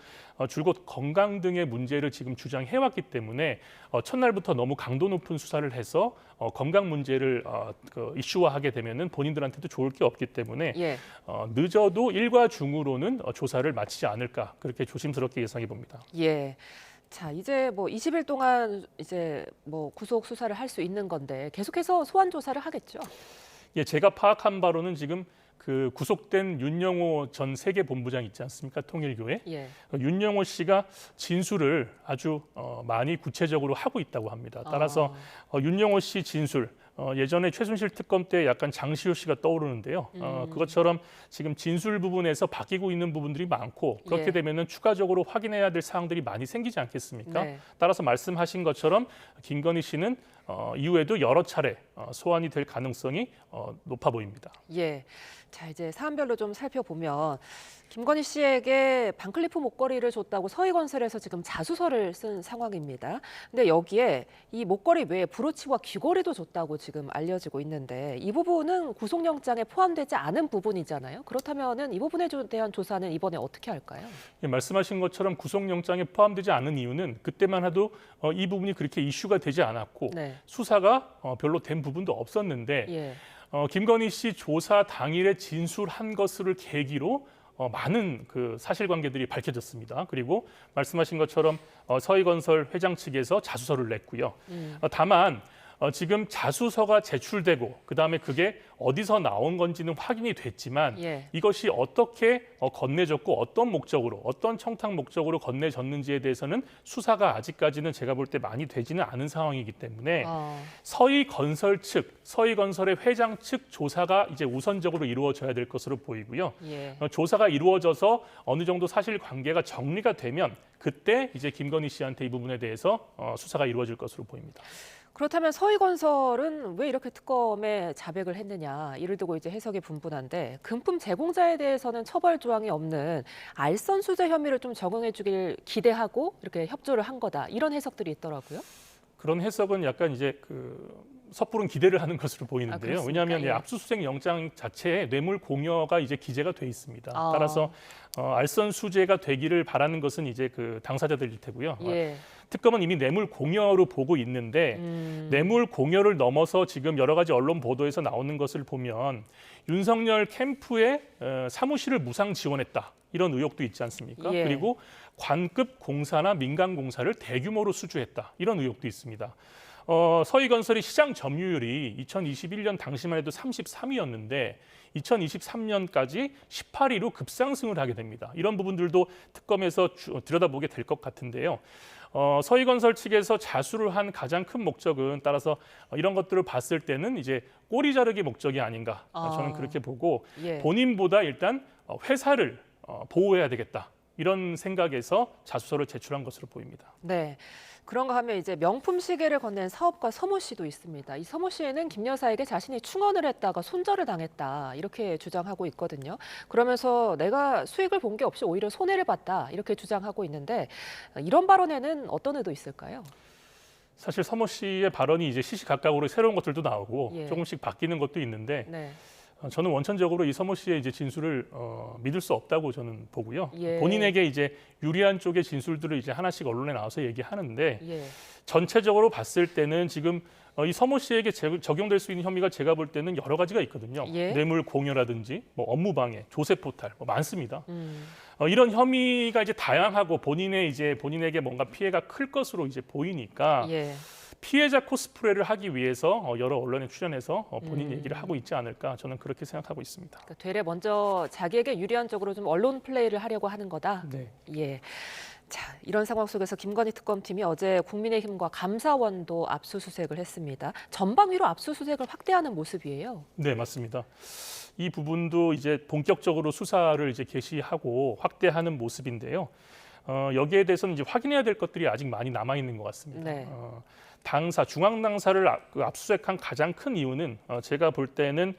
줄곧 건강 등의 문제를 지금 주장해왔기 때문에 첫날부터 너무 강도 높은 수사를 해서 건강 문제를 이슈화하게 되면은 본인들한테도 좋을 게 없기 때문에 예. 늦어도 일과 중으로는 조사를 마치지 않을까 그렇게 조심스럽게 예상해 봅니다. 예. 자, 이제 뭐 20일 동안 이제 뭐 구속 수사를 할 수 있는 건데 계속해서 소환 조사를 하겠죠. 예, 제가 파악한 바로는 지금 그 구속된 윤영호 전 세계본부장 있지 않습니까? 통일교회. 예. 윤영호 씨가 진술을 아주 많이 구체적으로 하고 있다고 합니다. 따라서 윤영호 씨 진술, 예전에 최순실 특검 때 약간 장시호 씨가 떠오르는데요. 그것처럼 지금 진술 부분에서 바뀌고 있는 부분들이 많고 그렇게 예. 되면은 추가적으로 확인해야 될 사항들이 많이 생기지 않겠습니까? 네. 따라서 말씀하신 것처럼 김건희 씨는 이후에도 여러 차례 소환이 될 가능성이 높아 보입니다. 예. 자, 이제 사안별로 좀 살펴보면 김건희 씨에게 반클리프 목걸이를 줬다고 서희건설에서 지금 자수서를 쓴 상황입니다. 근데 여기에 이 목걸이 외에 브로치와 귀걸이도 줬다고 지금 알려지고 있는데 이 부분은 구속영장에 포함되지 않은 부분이잖아요. 그렇다면은 이 부분에 대한 조사는 이번에 어떻게 할까요? 예, 말씀하신 것처럼 구속영장에 포함되지 않은 이유는 그때만 해도 이 부분이 그렇게 이슈가 되지 않았고 네. 수사가 별로 된 부분도 없었는데 예. 김건희 씨 조사 당일에 진술한 것을 계기로 많은 그 사실관계들이 밝혀졌습니다. 그리고 말씀하신 것처럼 서희건설 회장 측에서 자수서를 냈고요. 다만 지금 자수서가 제출되고 그다음에 그게 어디서 나온 건지는 확인이 됐지만 예. 이것이 어떻게 건네졌고 어떤 목적으로 어떤 청탁 목적으로 건네졌는지에 대해서는 수사가 아직까지는 제가 볼 때 많이 되지는 않은 상황이기 때문에 서희건설 측, 서희건설의 회장 측 조사가 이제 우선적으로 이루어져야 될 것으로 보이고요. 예. 조사가 이루어져서 어느 정도 사실관계가 정리가 되면 그때 이제 김건희 씨한테 이 부분에 대해서 수사가 이루어질 것으로 보입니다. 그렇다면 서희건설은 왜 이렇게 특검에 자백을 했느냐 이를 두고 이제 해석이 분분한데 금품 제공자에 대해서는 처벌 조항이 없는 알선 수재 혐의를 좀 적용해 주길 기대하고 이렇게 협조를 한 거다 이런 해석들이 있더라고요. 그런 해석은 약간 이제 섣부른 기대를 하는 것으로 보이는데요. 왜냐하면 예. 압수수색 영장 자체에 뇌물 공여가 이제 기재가 돼 있습니다. 따라서 알선 수재가 되기를 바라는 것은 이제 그 당사자들일 테고요. 예. 특검은 이미 뇌물 공여로 보고 있는데 뇌물 공여를 넘어서 지금 여러 가지 언론 보도에서 나오는 것을 보면 윤석열 캠프에 사무실을 무상 지원했다. 이런 의혹도 있지 않습니까? 예. 그리고 관급 공사나 민간 공사를 대규모로 수주했다. 이런 의혹도 있습니다. 서희건설이 시장 점유율이 2021년 당시만 해도 33위였는데 2023년까지 18위로 급상승을 하게 됩니다. 이런 부분들도 특검에서 들여다보게 될 것 같은데요. 서희건설 측에서 자수를 한 가장 큰 목적은 따라서 이런 것들을 봤을 때는 이제 꼬리 자르기 목적이 아닌가 저는 그렇게 보고 예. 본인보다 일단 회사를 보호해야 되겠다. 이런 생각에서 자수서를 제출한 것으로 보입니다. 네. 그런가 하면 이제 명품 시계를 건넨 사업가 서모 씨도 있습니다. 이 서모 씨는 김 여사에게 자신이 충원을 했다가 손절을 당했다 이렇게 주장하고 있거든요. 그러면서 내가 수익을 본 게 없이 오히려 손해를 봤다 이렇게 주장하고 있는데 이런 발언에는 어떤 의도 있을까요? 사실 서모 씨의 발언이 이제 시시각각으로 새로운 것들도 나오고 예. 조금씩 바뀌는 것도 있는데 네. 저는 원천적으로 이 서모 씨의 이제 진술을 믿을 수 없다고 저는 보고요. 예. 본인에게 이제 유리한 쪽의 진술들을 이제 하나씩 언론에 나와서 얘기하는데 예. 전체적으로 봤을 때는 지금 이 서모 씨에게 적용될 수 있는 혐의가 제가 볼 때는 여러 가지가 있거든요. 예. 뇌물 공여라든지 뭐 업무방해, 조세 포탈 많습니다. 이런 혐의가 이제 다양하고 본인에게 뭔가 피해가 클 것으로 이제 보이니까. 예. 피해자 코스프레를 하기 위해서 여러 언론에 출연해서 본인 얘기를 하고 있지 않을까 저는 그렇게 생각하고 있습니다. 그러니까 되레 먼저 자기에게 유리한 쪽으로 좀 언론 플레이를 하려고 하는 거다. 네. 예. 자, 이런 상황 속에서 김건희 특검팀이 어제 국민의힘과 감사원도 압수수색을 했습니다. 전방위로 압수수색을 확대하는 모습이에요. 네, 맞습니다. 이 부분도 이제 본격적으로 수사를 이제 개시하고 확대하는 모습인데요. 여기에 대해서는 이제 확인해야 될 것들이 아직 많이 남아 있는 것 같습니다. 네. 중앙 당사를 압수수색한 가장 큰 이유는 제가 볼 때는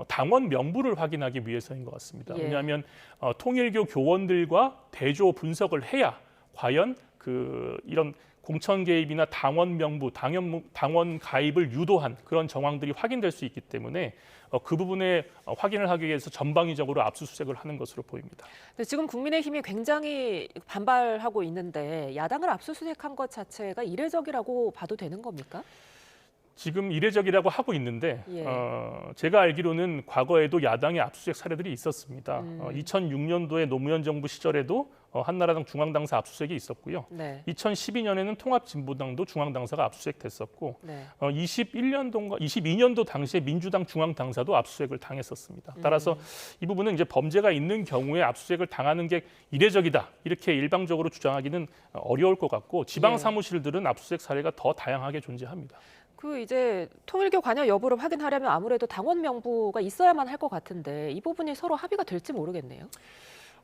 당원 명부를 확인하기 위해서인 것 같습니다. 예. 왜냐하면 통일교 교원들과 대조 분석을 해야 과연 이런 공천 개입이나 당원 명부, 당원 가입을 유도한 그런 정황들이 확인될 수 있기 때문에 그 부분에 확인을 하기 위해서 전방위적으로 압수수색을 하는 것으로 보입니다. 근데 지금 국민의힘이 굉장히 반발하고 있는데 야당을 압수수색한 것 자체가 이례적이라고 봐도 되는 겁니까? 지금 이례적이라고 하고 있는데 예. 제가 알기로는 과거에도 야당의 압수수색 사례들이 있었습니다. 2006년도에 노무현 정부 시절에도 한나라당 중앙당사 압수수색이 있었고요. 네. 2012년에는 통합진보당도 중앙당사가 압수수색됐었고 네. 22년도 당시에 민주당 중앙당사도 압수수색을 당했었습니다. 따라서 이 부분은 이제 범죄가 있는 경우에 압수수색을 당하는 게 이례적이다 이렇게 일방적으로 주장하기는 어려울 것 같고 지방 사무실들은 압수수색 사례가 더 다양하게 존재합니다. 이제 통일교 관여 여부를 확인하려면 아무래도 당원 명부가 있어야만 할 것 같은데 이 부분이 서로 합의가 될지 모르겠네요.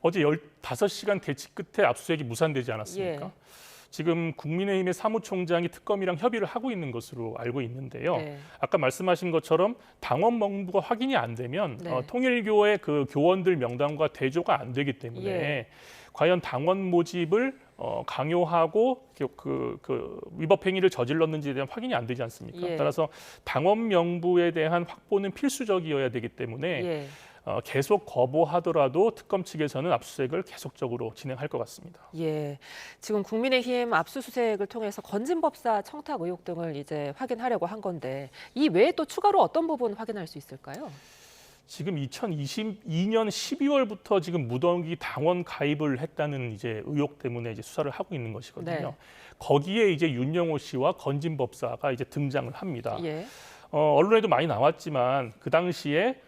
어제 15시간 대치 끝에 압수수색이 무산되지 않았습니까? 예. 지금 국민의힘의 사무총장이 특검이랑 협의를 하고 있는 것으로 알고 있는데요. 네. 아까 말씀하신 것처럼 당원 명부가 확인이 안 되면 네. 통일교의 그 교원들 명단과 대조가 안 되기 때문에 예. 과연 당원 모집을 강요하고 그 위법 행위를 저질렀는지에 대한 확인이 안 되지 않습니까? 예. 따라서 당원 명부에 대한 확보는 필수적이어야 되기 때문에 예. 계속 거부하더라도 특검 측에서는 압수수색을 계속적으로 진행할 것 같습니다. 예, 지금 국민의힘 압수수색을 통해서 건진법사 청탁 의혹 등을 이제 확인하려고 한 건데 이 외에 또 추가로 어떤 부분 확인할 수 있을까요? 지금 2022년 12월부터 지금 무더기 당원 가입을 했다는 이제 의혹 때문에 이제 수사를 하고 있는 것이거든요. 네. 거기에 이제 윤영호 씨와 건진법사가 이제 등장을 합니다. 예. 언론에도 많이 나왔지만 그 당시에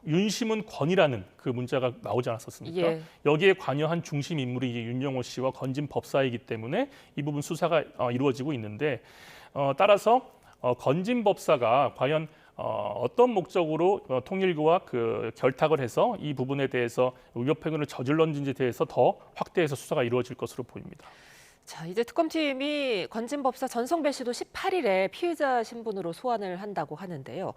윤심은 권이라는 그 문자가 나오지 않았었습니까? 예. 여기에 관여한 중심 인물이 이제 윤영호 씨와 건진 법사이기 때문에 이 부분 수사가 이루어지고 있는데 따라서 건진 법사가 과연 어떤 목적으로 통일교와 그 결탁을 해서 이 부분에 대해서 위법 행위를 저질렀는지에 대해서 더 확대해서 수사가 이루어질 것으로 보입니다. 자, 이제 특검팀이 건진법사 전성배 씨도 18일에 피의자 신분으로 소환을 한다고 하는데요.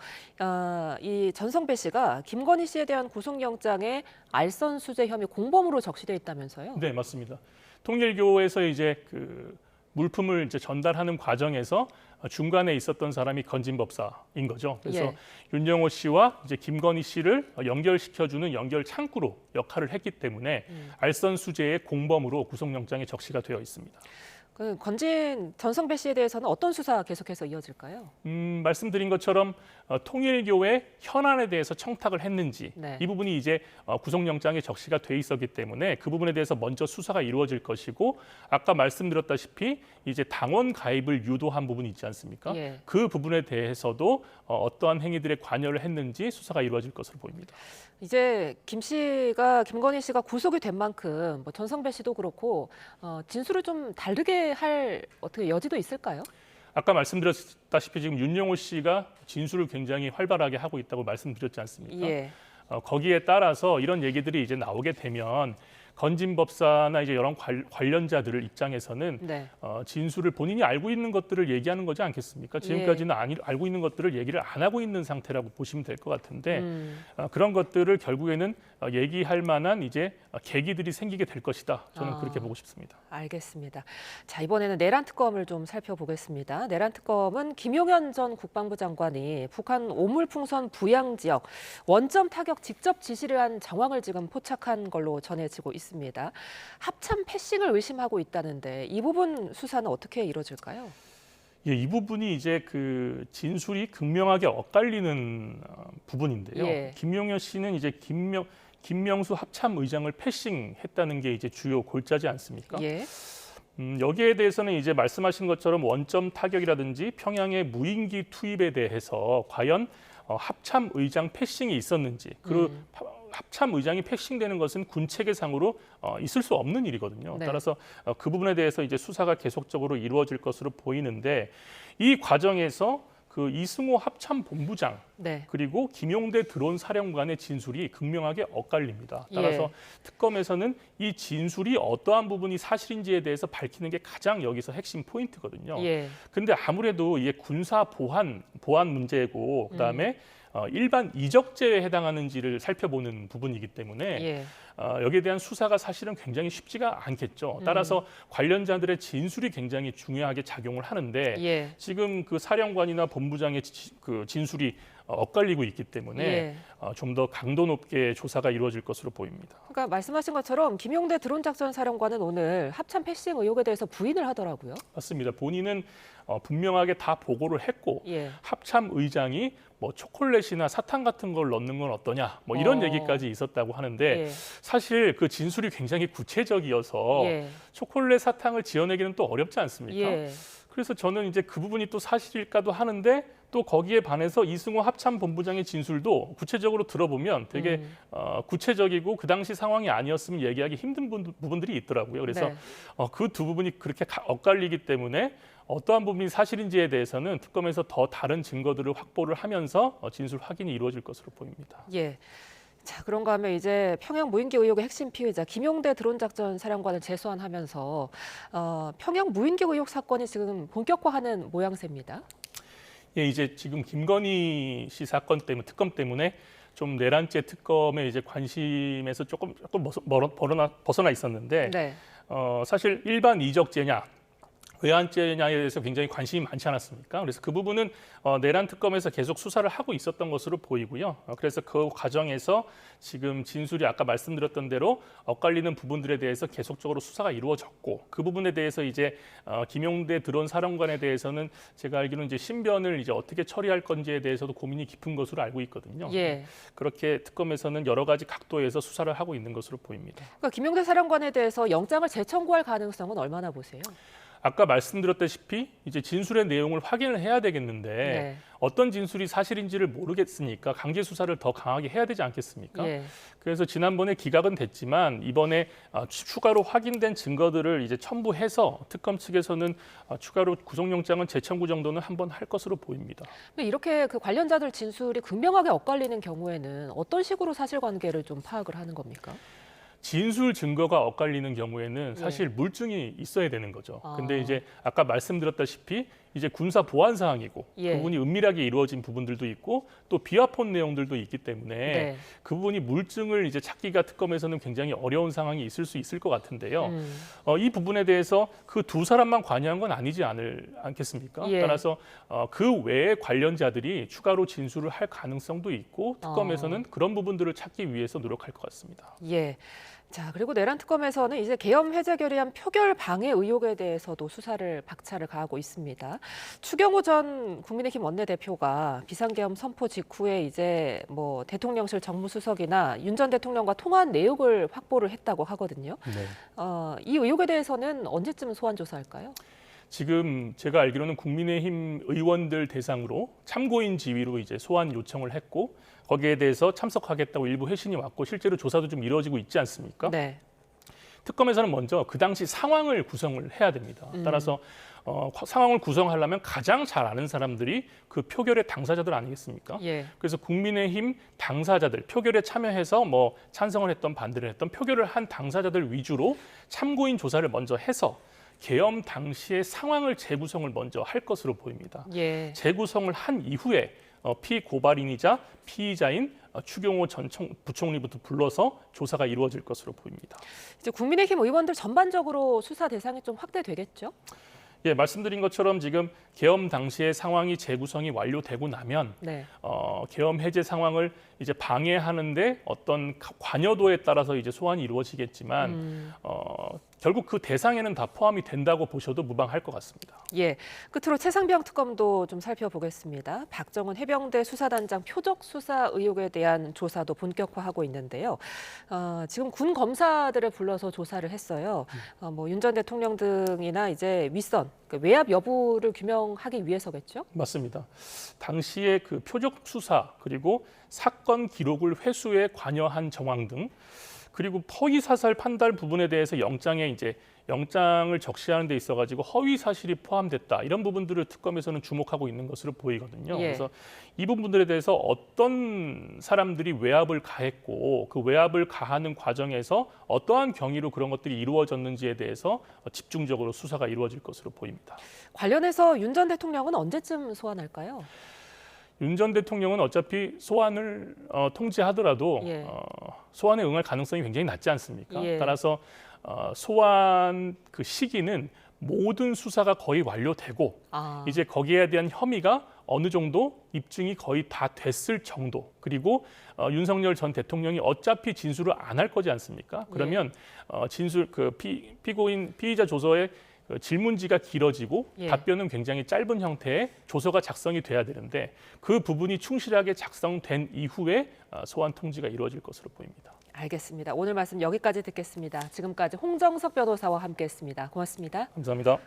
이 전성배 씨가 김건희 씨에 대한 구속영장에 알선수재 혐의 공범으로 적시돼 있다면서요? 네, 맞습니다. 통일교에서 이제 그 물품을 이제 전달하는 과정에서 중간에 있었던 사람이 건진법사인 거죠. 그래서 예. 윤영호 씨와 이제 김건희 씨를 연결시켜주는 연결 창구로 역할을 했기 때문에 알선 수재의 공범으로 구속영장에 적시가 되어 있습니다. 그 건진 전성배 씨에 대해서는 어떤 수사 계속해서 이어질까요? 말씀드린 것처럼 통일교의 현안에 대해서 청탁을 했는지 네. 이 부분이 이제 구속영장에 적시가 돼 있었기 때문에 그 부분에 대해서 먼저 수사가 이루어질 것이고 아까 말씀드렸다시피 이제 당원 가입을 유도한 부분이 있지 않습니까? 예. 그 부분에 대해서도 어떠한 행위들에 관여를 했는지 수사가 이루어질 것으로 보입니다. 이제 김건희 씨가 구속이 된 만큼 뭐 전성배 씨도 그렇고 진술을 좀 다르게 할 어떻게 여지도 있을까요? 아까 말씀드렸다시피 지금 윤영호 씨가 진술을 굉장히 활발하게 하고 있다고 말씀드렸지 않습니까? 예. 거기에 따라서 이런 얘기들이 이제 나오게 되면 건진법사나 이제 여러 관련자들을 입장에서는 네. 진술을 본인이 알고 있는 것들을 얘기하는 거지 않겠습니까? 지금까지는 알고 있는 것들을 얘기를 안 하고 있는 상태라고 보시면 될 것 같은데 그런 것들을 결국에는 얘기할 만한 이제 계기들이 생기게 될 것이다. 저는 그렇게 보고 싶습니다. 알겠습니다. 자, 이번에는 내란 특검을 좀 살펴보겠습니다. 내란 특검은 김용현 전 국방부 장관이 북한 오물풍선 부양 지역 원점 타격 직접 지시를 한 정황을 지금 포착한 걸로 전해지고 있습니다. 합참 패싱을 의심하고 있다는데 이 부분 수사는 어떻게 이루어질까요? 예, 이 부분이 이제 그 진술이 극명하게 엇갈리는 부분인데요. 예. 김용현 씨는 이제 김명수 합참 의장을 패싱했다는 게 이제 주요 골자지 않습니까? 예. 여기에 대해서는 이제 말씀하신 것처럼 원점 타격이라든지 평양의 무인기 투입에 대해서 과연 합참 의장 패싱이 있었는지, 그리고 합참 의장이 패싱되는 것은 군 체계상으로 있을 수 없는 일이거든요. 네. 따라서 그 부분에 대해서 이제 수사가 계속적으로 이루어질 것으로 보이는데, 이 과정에서 그 이승호 합참 본부장 네. 그리고 김용대 드론 사령관의 진술이 극명하게 엇갈립니다. 따라서 특검에서는 이 진술이 어떠한 부분이 사실인지에 대해서 밝히는 게 가장 여기서 핵심 포인트거든요. 근데 아무래도 이게 군사 보안 문제고, 그다음에 일반 이적죄에 해당하는지를 살펴보는 부분이기 때문에 여기에 대한 수사가 사실은 굉장히 쉽지가 않겠죠. 따라서 관련자들의 진술이 굉장히 중요하게 작용을 하는데 지금 그 사령관이나 본부장의 그 진술이 엇갈리고 있기 때문에 좀 더 강도 높게 조사가 이루어질 것으로 보입니다. 그러니까 말씀하신 것처럼 김용대 드론 작전 사령관은 오늘 합참 패싱 의혹에 대해서 부인을 하더라고요. 맞습니다. 본인은 분명하게 다 보고를 했고 합참 의장이 뭐 초콜릿이나 사탕 같은 걸 넣는 건 어떠냐, 뭐 이런 얘기까지 있었다고 하는데 사실 그 진술이 굉장히 구체적이어서 초콜릿 사탕을 지어내기는 또 어렵지 않습니까? 그래서 저는 이제 그 부분이 또 사실일까도 하는데, 또 거기에 반해서 이승호 합참 본부장의 진술도 구체적으로 들어보면 되게 구체적이고 그 당시 상황이 아니었으면 얘기하기 힘든 부분들이 있더라고요. 그래서 그 두 부분이 그렇게 엇갈리기 때문에 어떠한 부분이 사실인지에 대해서는 특검에서 더 다른 증거들을 확보를 하면서 진술 확인이 이루어질 것으로 보입니다. 자, 그런가 하면 이제 평양 무인기 의혹의 핵심 피의자 김용대 드론 작전 사령관을 재소환하면서 평양 무인기 의혹 사건이 지금 본격화하는 모양새입니다. 이제 지금 김건희 씨 사건 때문에, 특검 때문에 좀 내란죄 특검의 이제 관심에서 조금 벗어나 있었는데 사실 일반 이적죄냐 외환죄냐에 대해서 굉장히 관심이 많지 않았습니까? 그래서 그 부분은 내란 특검에서 계속 수사를 하고 있었던 것으로 보이고요. 그래서 그 과정에서 지금 진술이 아까 말씀드렸던 대로 엇갈리는 부분들에 대해서 계속적으로 수사가 이루어졌고, 그 부분에 대해서 이제 김용대 드론 사령관에 대해서는 제가 알기로는 이제 신변을 이제 어떻게 처리할 건지에 대해서도 고민이 깊은 것으로 알고 있거든요. 그렇게 특검에서는 여러 가지 각도에서 수사를 하고 있는 것으로 보입니다. 그러니까 김용대 사령관에 대해서 영장을 재청구할 가능성은 얼마나 보세요? 아까 말씀드렸다시피 이제 진술의 내용을 확인을 해야 되겠는데 어떤 진술이 사실인지를 모르겠으니까 강제 수사를 더 강하게 해야 되지 않겠습니까? 그래서 지난번에 기각은 됐지만 이번에 추가로 확인된 증거들을 이제 첨부해서 특검 측에서는 추가로 구속영장은 재청구 정도는 한번 할 것으로 보입니다. 근데 이렇게 그 관련자들 진술이 극명하게 엇갈리는 경우에는 어떤 식으로 사실관계를 좀 파악을 하는 겁니까? 진술 증거가 엇갈리는 경우에는 사실 물증이 있어야 되는 거죠. 근데 이제 아까 말씀드렸다시피 이제 군사 보안 사항이고 그 부분이 은밀하게 이루어진 부분들도 있고 또 비화폰 내용들도 있기 때문에 그 부분이 물증을 이제 찾기가 특검에서는 굉장히 어려운 상황이 있을 수 있을 것 같은데요. 이 부분에 대해서 그 두 사람만 관여한 건 아니지 않겠습니까? 따라서 그 외의 관련자들이 추가로 진술을 할 가능성도 있고 특검에서는 그런 부분들을 찾기 위해서 노력할 것 같습니다. 자, 그리고 내란 특검에서는 이제 계엄 해제 결의안 표결 방해 의혹에 대해서도 수사를 박차를 가하고 있습니다. 추경호 전 국민의힘 원내대표가 비상계엄 선포 직후에 이제 뭐 대통령실 정무수석이나 윤 전 대통령과 통화한 내역을 확보를 했다고 하거든요. 이 의혹에 대해서는 언제쯤 소환 조사할까요? 지금 제가 알기로는 국민의힘 의원들 대상으로 참고인 지위로 이제 소환 요청을 했고 거기에 대해서 참석하겠다고 일부 회신이 왔고 실제로 조사도 좀 이루어지고 있지 않습니까? 특검에서는 먼저 그 당시 상황을 구성을 해야 됩니다. 따라서 상황을 구성하려면 가장 잘 아는 사람들이 그 표결의 당사자들 아니겠습니까? 그래서 국민의힘 당사자들, 표결에 참여해서 뭐 찬성을 했던 반대를 했던 표결을 한 당사자들 위주로 참고인 조사를 먼저 해서 계엄 당시의 상황을 재구성을 먼저 할 것으로 보입니다. 재구성을 한 이후에 피고발인이자 피의자인 추경호 전 부총리부터 불러서 조사가 이루어질 것으로 보입니다. 이제 국민의힘 의원들 전반적으로 수사 대상이 좀 확대되겠죠? 말씀드린 것처럼 지금 계엄 당시의 상황이 재구성이 완료되고 나면 계엄 해제 상황을 이제 방해하는데 어떤 관여도에 따라서 이제 소환이 이루어지겠지만 결국 그 대상에는 다 포함이 된다고 보셔도 무방할 것 같습니다. 예, 끝으로 최상병 특검도 좀 살펴보겠습니다. 박정훈 해병대 수사단장 표적 수사 의혹에 대한 조사도 본격화하고 있는데요. 지금 군 검사들을 불러서 조사를 했어요. 윤 전 대통령 등이나 이제 윗선, 외압 여부를 규명하기 위해서겠죠? 맞습니다. 당시에 그 표적 수사 그리고 사건 기록을 회수에 관여한 정황 등 그리고 허위 사실 판단 부분에 대해서 영장을 적시하는 데 있어가지고 허위 사실이 포함됐다 이런 부분들을 특검에서는 주목하고 있는 것으로 보이거든요. 예. 그래서 이 부분들에 대해서 어떤 사람들이 외압을 가했고 그 외압을 가하는 과정에서 어떠한 경위로 그런 것들이 이루어졌는지에 대해서 집중적으로 수사가 이루어질 것으로 보입니다. 관련해서 윤 전 대통령은 언제쯤 소환할까요? 윤 전 대통령은 어차피 소환을 통지하더라도 예. 소환에 응할 가능성이 굉장히 낮지 않습니까? 예. 따라서 소환 그 시기는 모든 수사가 거의 완료되고 이제 거기에 대한 혐의가 어느 정도 입증이 거의 다 됐을 정도 그리고 윤석열 전 대통령이 어차피 진술을 안 할 거지 않습니까? 그러면 진술 피의자 조서의 질문지가 길어지고 예. 답변은 굉장히 짧은 형태의 조서가 작성이 돼야 되는데 그 부분이 충실하게 작성된 이후에 소환 통지가 이루어질 것으로 보입니다. 알겠습니다. 오늘 말씀 여기까지 듣겠습니다. 지금까지 홍정석 변호사와 함께했습니다. 고맙습니다. 감사합니다.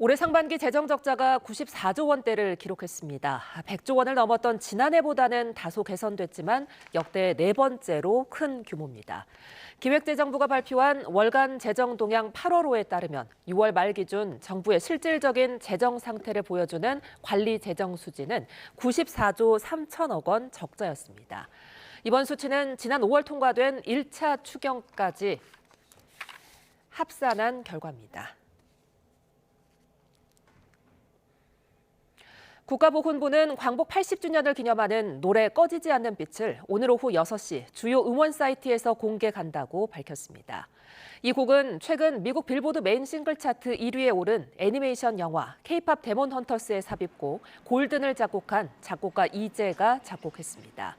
올해 상반기 재정 적자가 94조 원대를 기록했습니다. 100조 원을 넘었던 지난해보다는 다소 개선됐지만 역대 네 번째로 큰 규모입니다. 기획재정부가 발표한 월간 재정 동향 8월호에 따르면 6월 말 기준 정부의 실질적인 재정 상태를 보여주는 관리 재정 수지는 94조 3천억 원 적자였습니다. 이번 수치는 지난 5월 통과된 1차 추경까지 합산한 결과입니다. 국가보훈부는 광복 80주년을 기념하는 노래 꺼지지 않는 빛을 오늘 오후 6시 주요 음원 사이트에서 공개한다고 밝혔습니다. 이 곡은 최근 미국 빌보드 메인 싱글 차트 1위에 오른 애니메이션 영화 K-팝 데몬 헌터스의 삽입곡 골든을 작곡한 작곡가 이재가 작곡했습니다.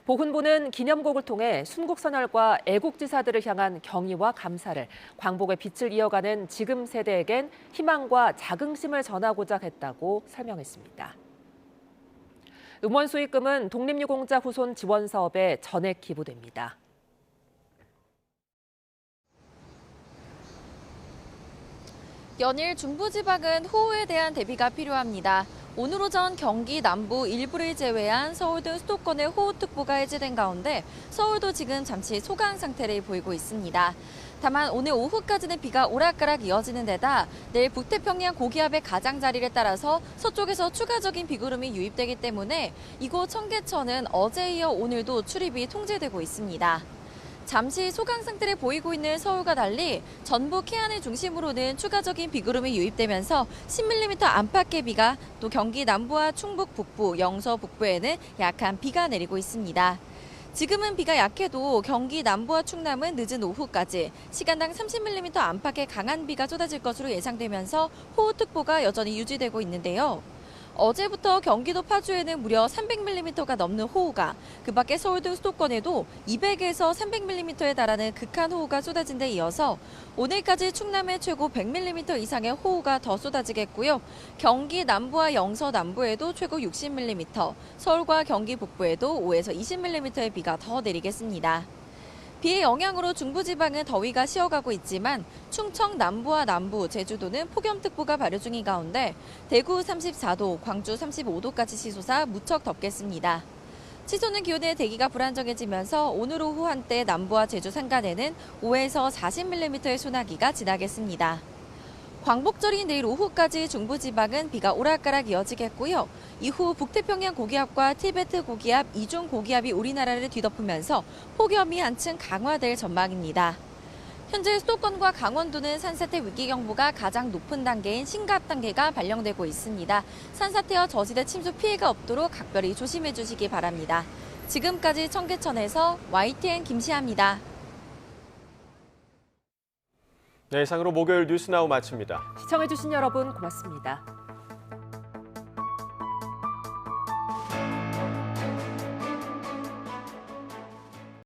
보훈부는 기념곡을 통해 순국선열과 애국지사들을 향한 경의와 감사를 광복의 빛을 이어가는 지금 세대에겐 희망과 자긍심을 전하고자 했다고 설명했습니다. 음원 수익금은 독립유공자 후손 지원 사업에 전액 기부됩니다. 연일 중부지방은 호우에 대한 대비가 필요합니다. 오늘 오전 경기 남부 일부를 제외한 서울 등 수도권의 호우특보가 해제된 가운데 서울도 지금 잠시 소강 상태를 보이고 있습니다. 다만 오늘 오후까지는 비가 오락가락 이어지는 데다 내일 북태평양 고기압의 가장자리를 따라서 서쪽에서 추가적인 비구름이 유입되기 때문에 이곳 청계천은 어제에 이어 오늘도 출입이 통제되고 있습니다. 잠시 소강 상태를 보이고 있는 서울과 달리 전북 해안을 중심으로는 추가적인 비구름이 유입되면서 10mm 안팎의 비가 또 경기 남부와 충북 북부, 영서 북부에는 약한 비가 내리고 있습니다. 지금은 비가 약해도 경기 남부와 충남은 늦은 오후까지 시간당 30mm 안팎의 강한 비가 쏟아질 것으로 예상되면서 호우특보가 여전히 유지되고 있는데요. 어제부터 경기도 파주에는 무려 300mm가 넘는 호우가, 그 밖에 서울 등 수도권에도 200에서 300mm에 달하는 극한 호우가 쏟아진 데 이어서 오늘까지 충남에 최고 100mm 이상의 호우가 더 쏟아지겠고요. 경기 남부와 영서 남부에도 최고 60mm, 서울과 경기 북부에도 5에서 20mm의 비가 더 내리겠습니다. 비의 영향으로 중부지방은 더위가 쉬어가고 있지만 충청 남부와 남부, 제주도는 폭염특보가 발효 중인 가운데 대구 34도, 광주 35도까지 치솟아 무척 덥겠습니다. 치솟는 기온에 대기가 불안정해지면서 오늘 오후 한때 남부와 제주 산간에는 5에서 40mm의 소나기가 지나겠습니다. 광복절인 내일 오후까지 중부지방은 비가 오락가락 이어지겠고요. 이후 북태평양 고기압과 티베트 고기압, 이중 고기압이 우리나라를 뒤덮으면서 폭염이 한층 강화될 전망입니다. 현재 수도권과 강원도는 산사태 위기경보가 가장 높은 단계인 심각 단계가 발령되고 있습니다. 산사태와 저지대 침수 피해가 없도록 각별히 조심해 주시기 바랍니다. 지금까지 청계천에서 YTN 김시아입니다. 네, 이상으로 목요일 뉴스나우 마칩니다. 시청해주신 여러분 고맙습니다.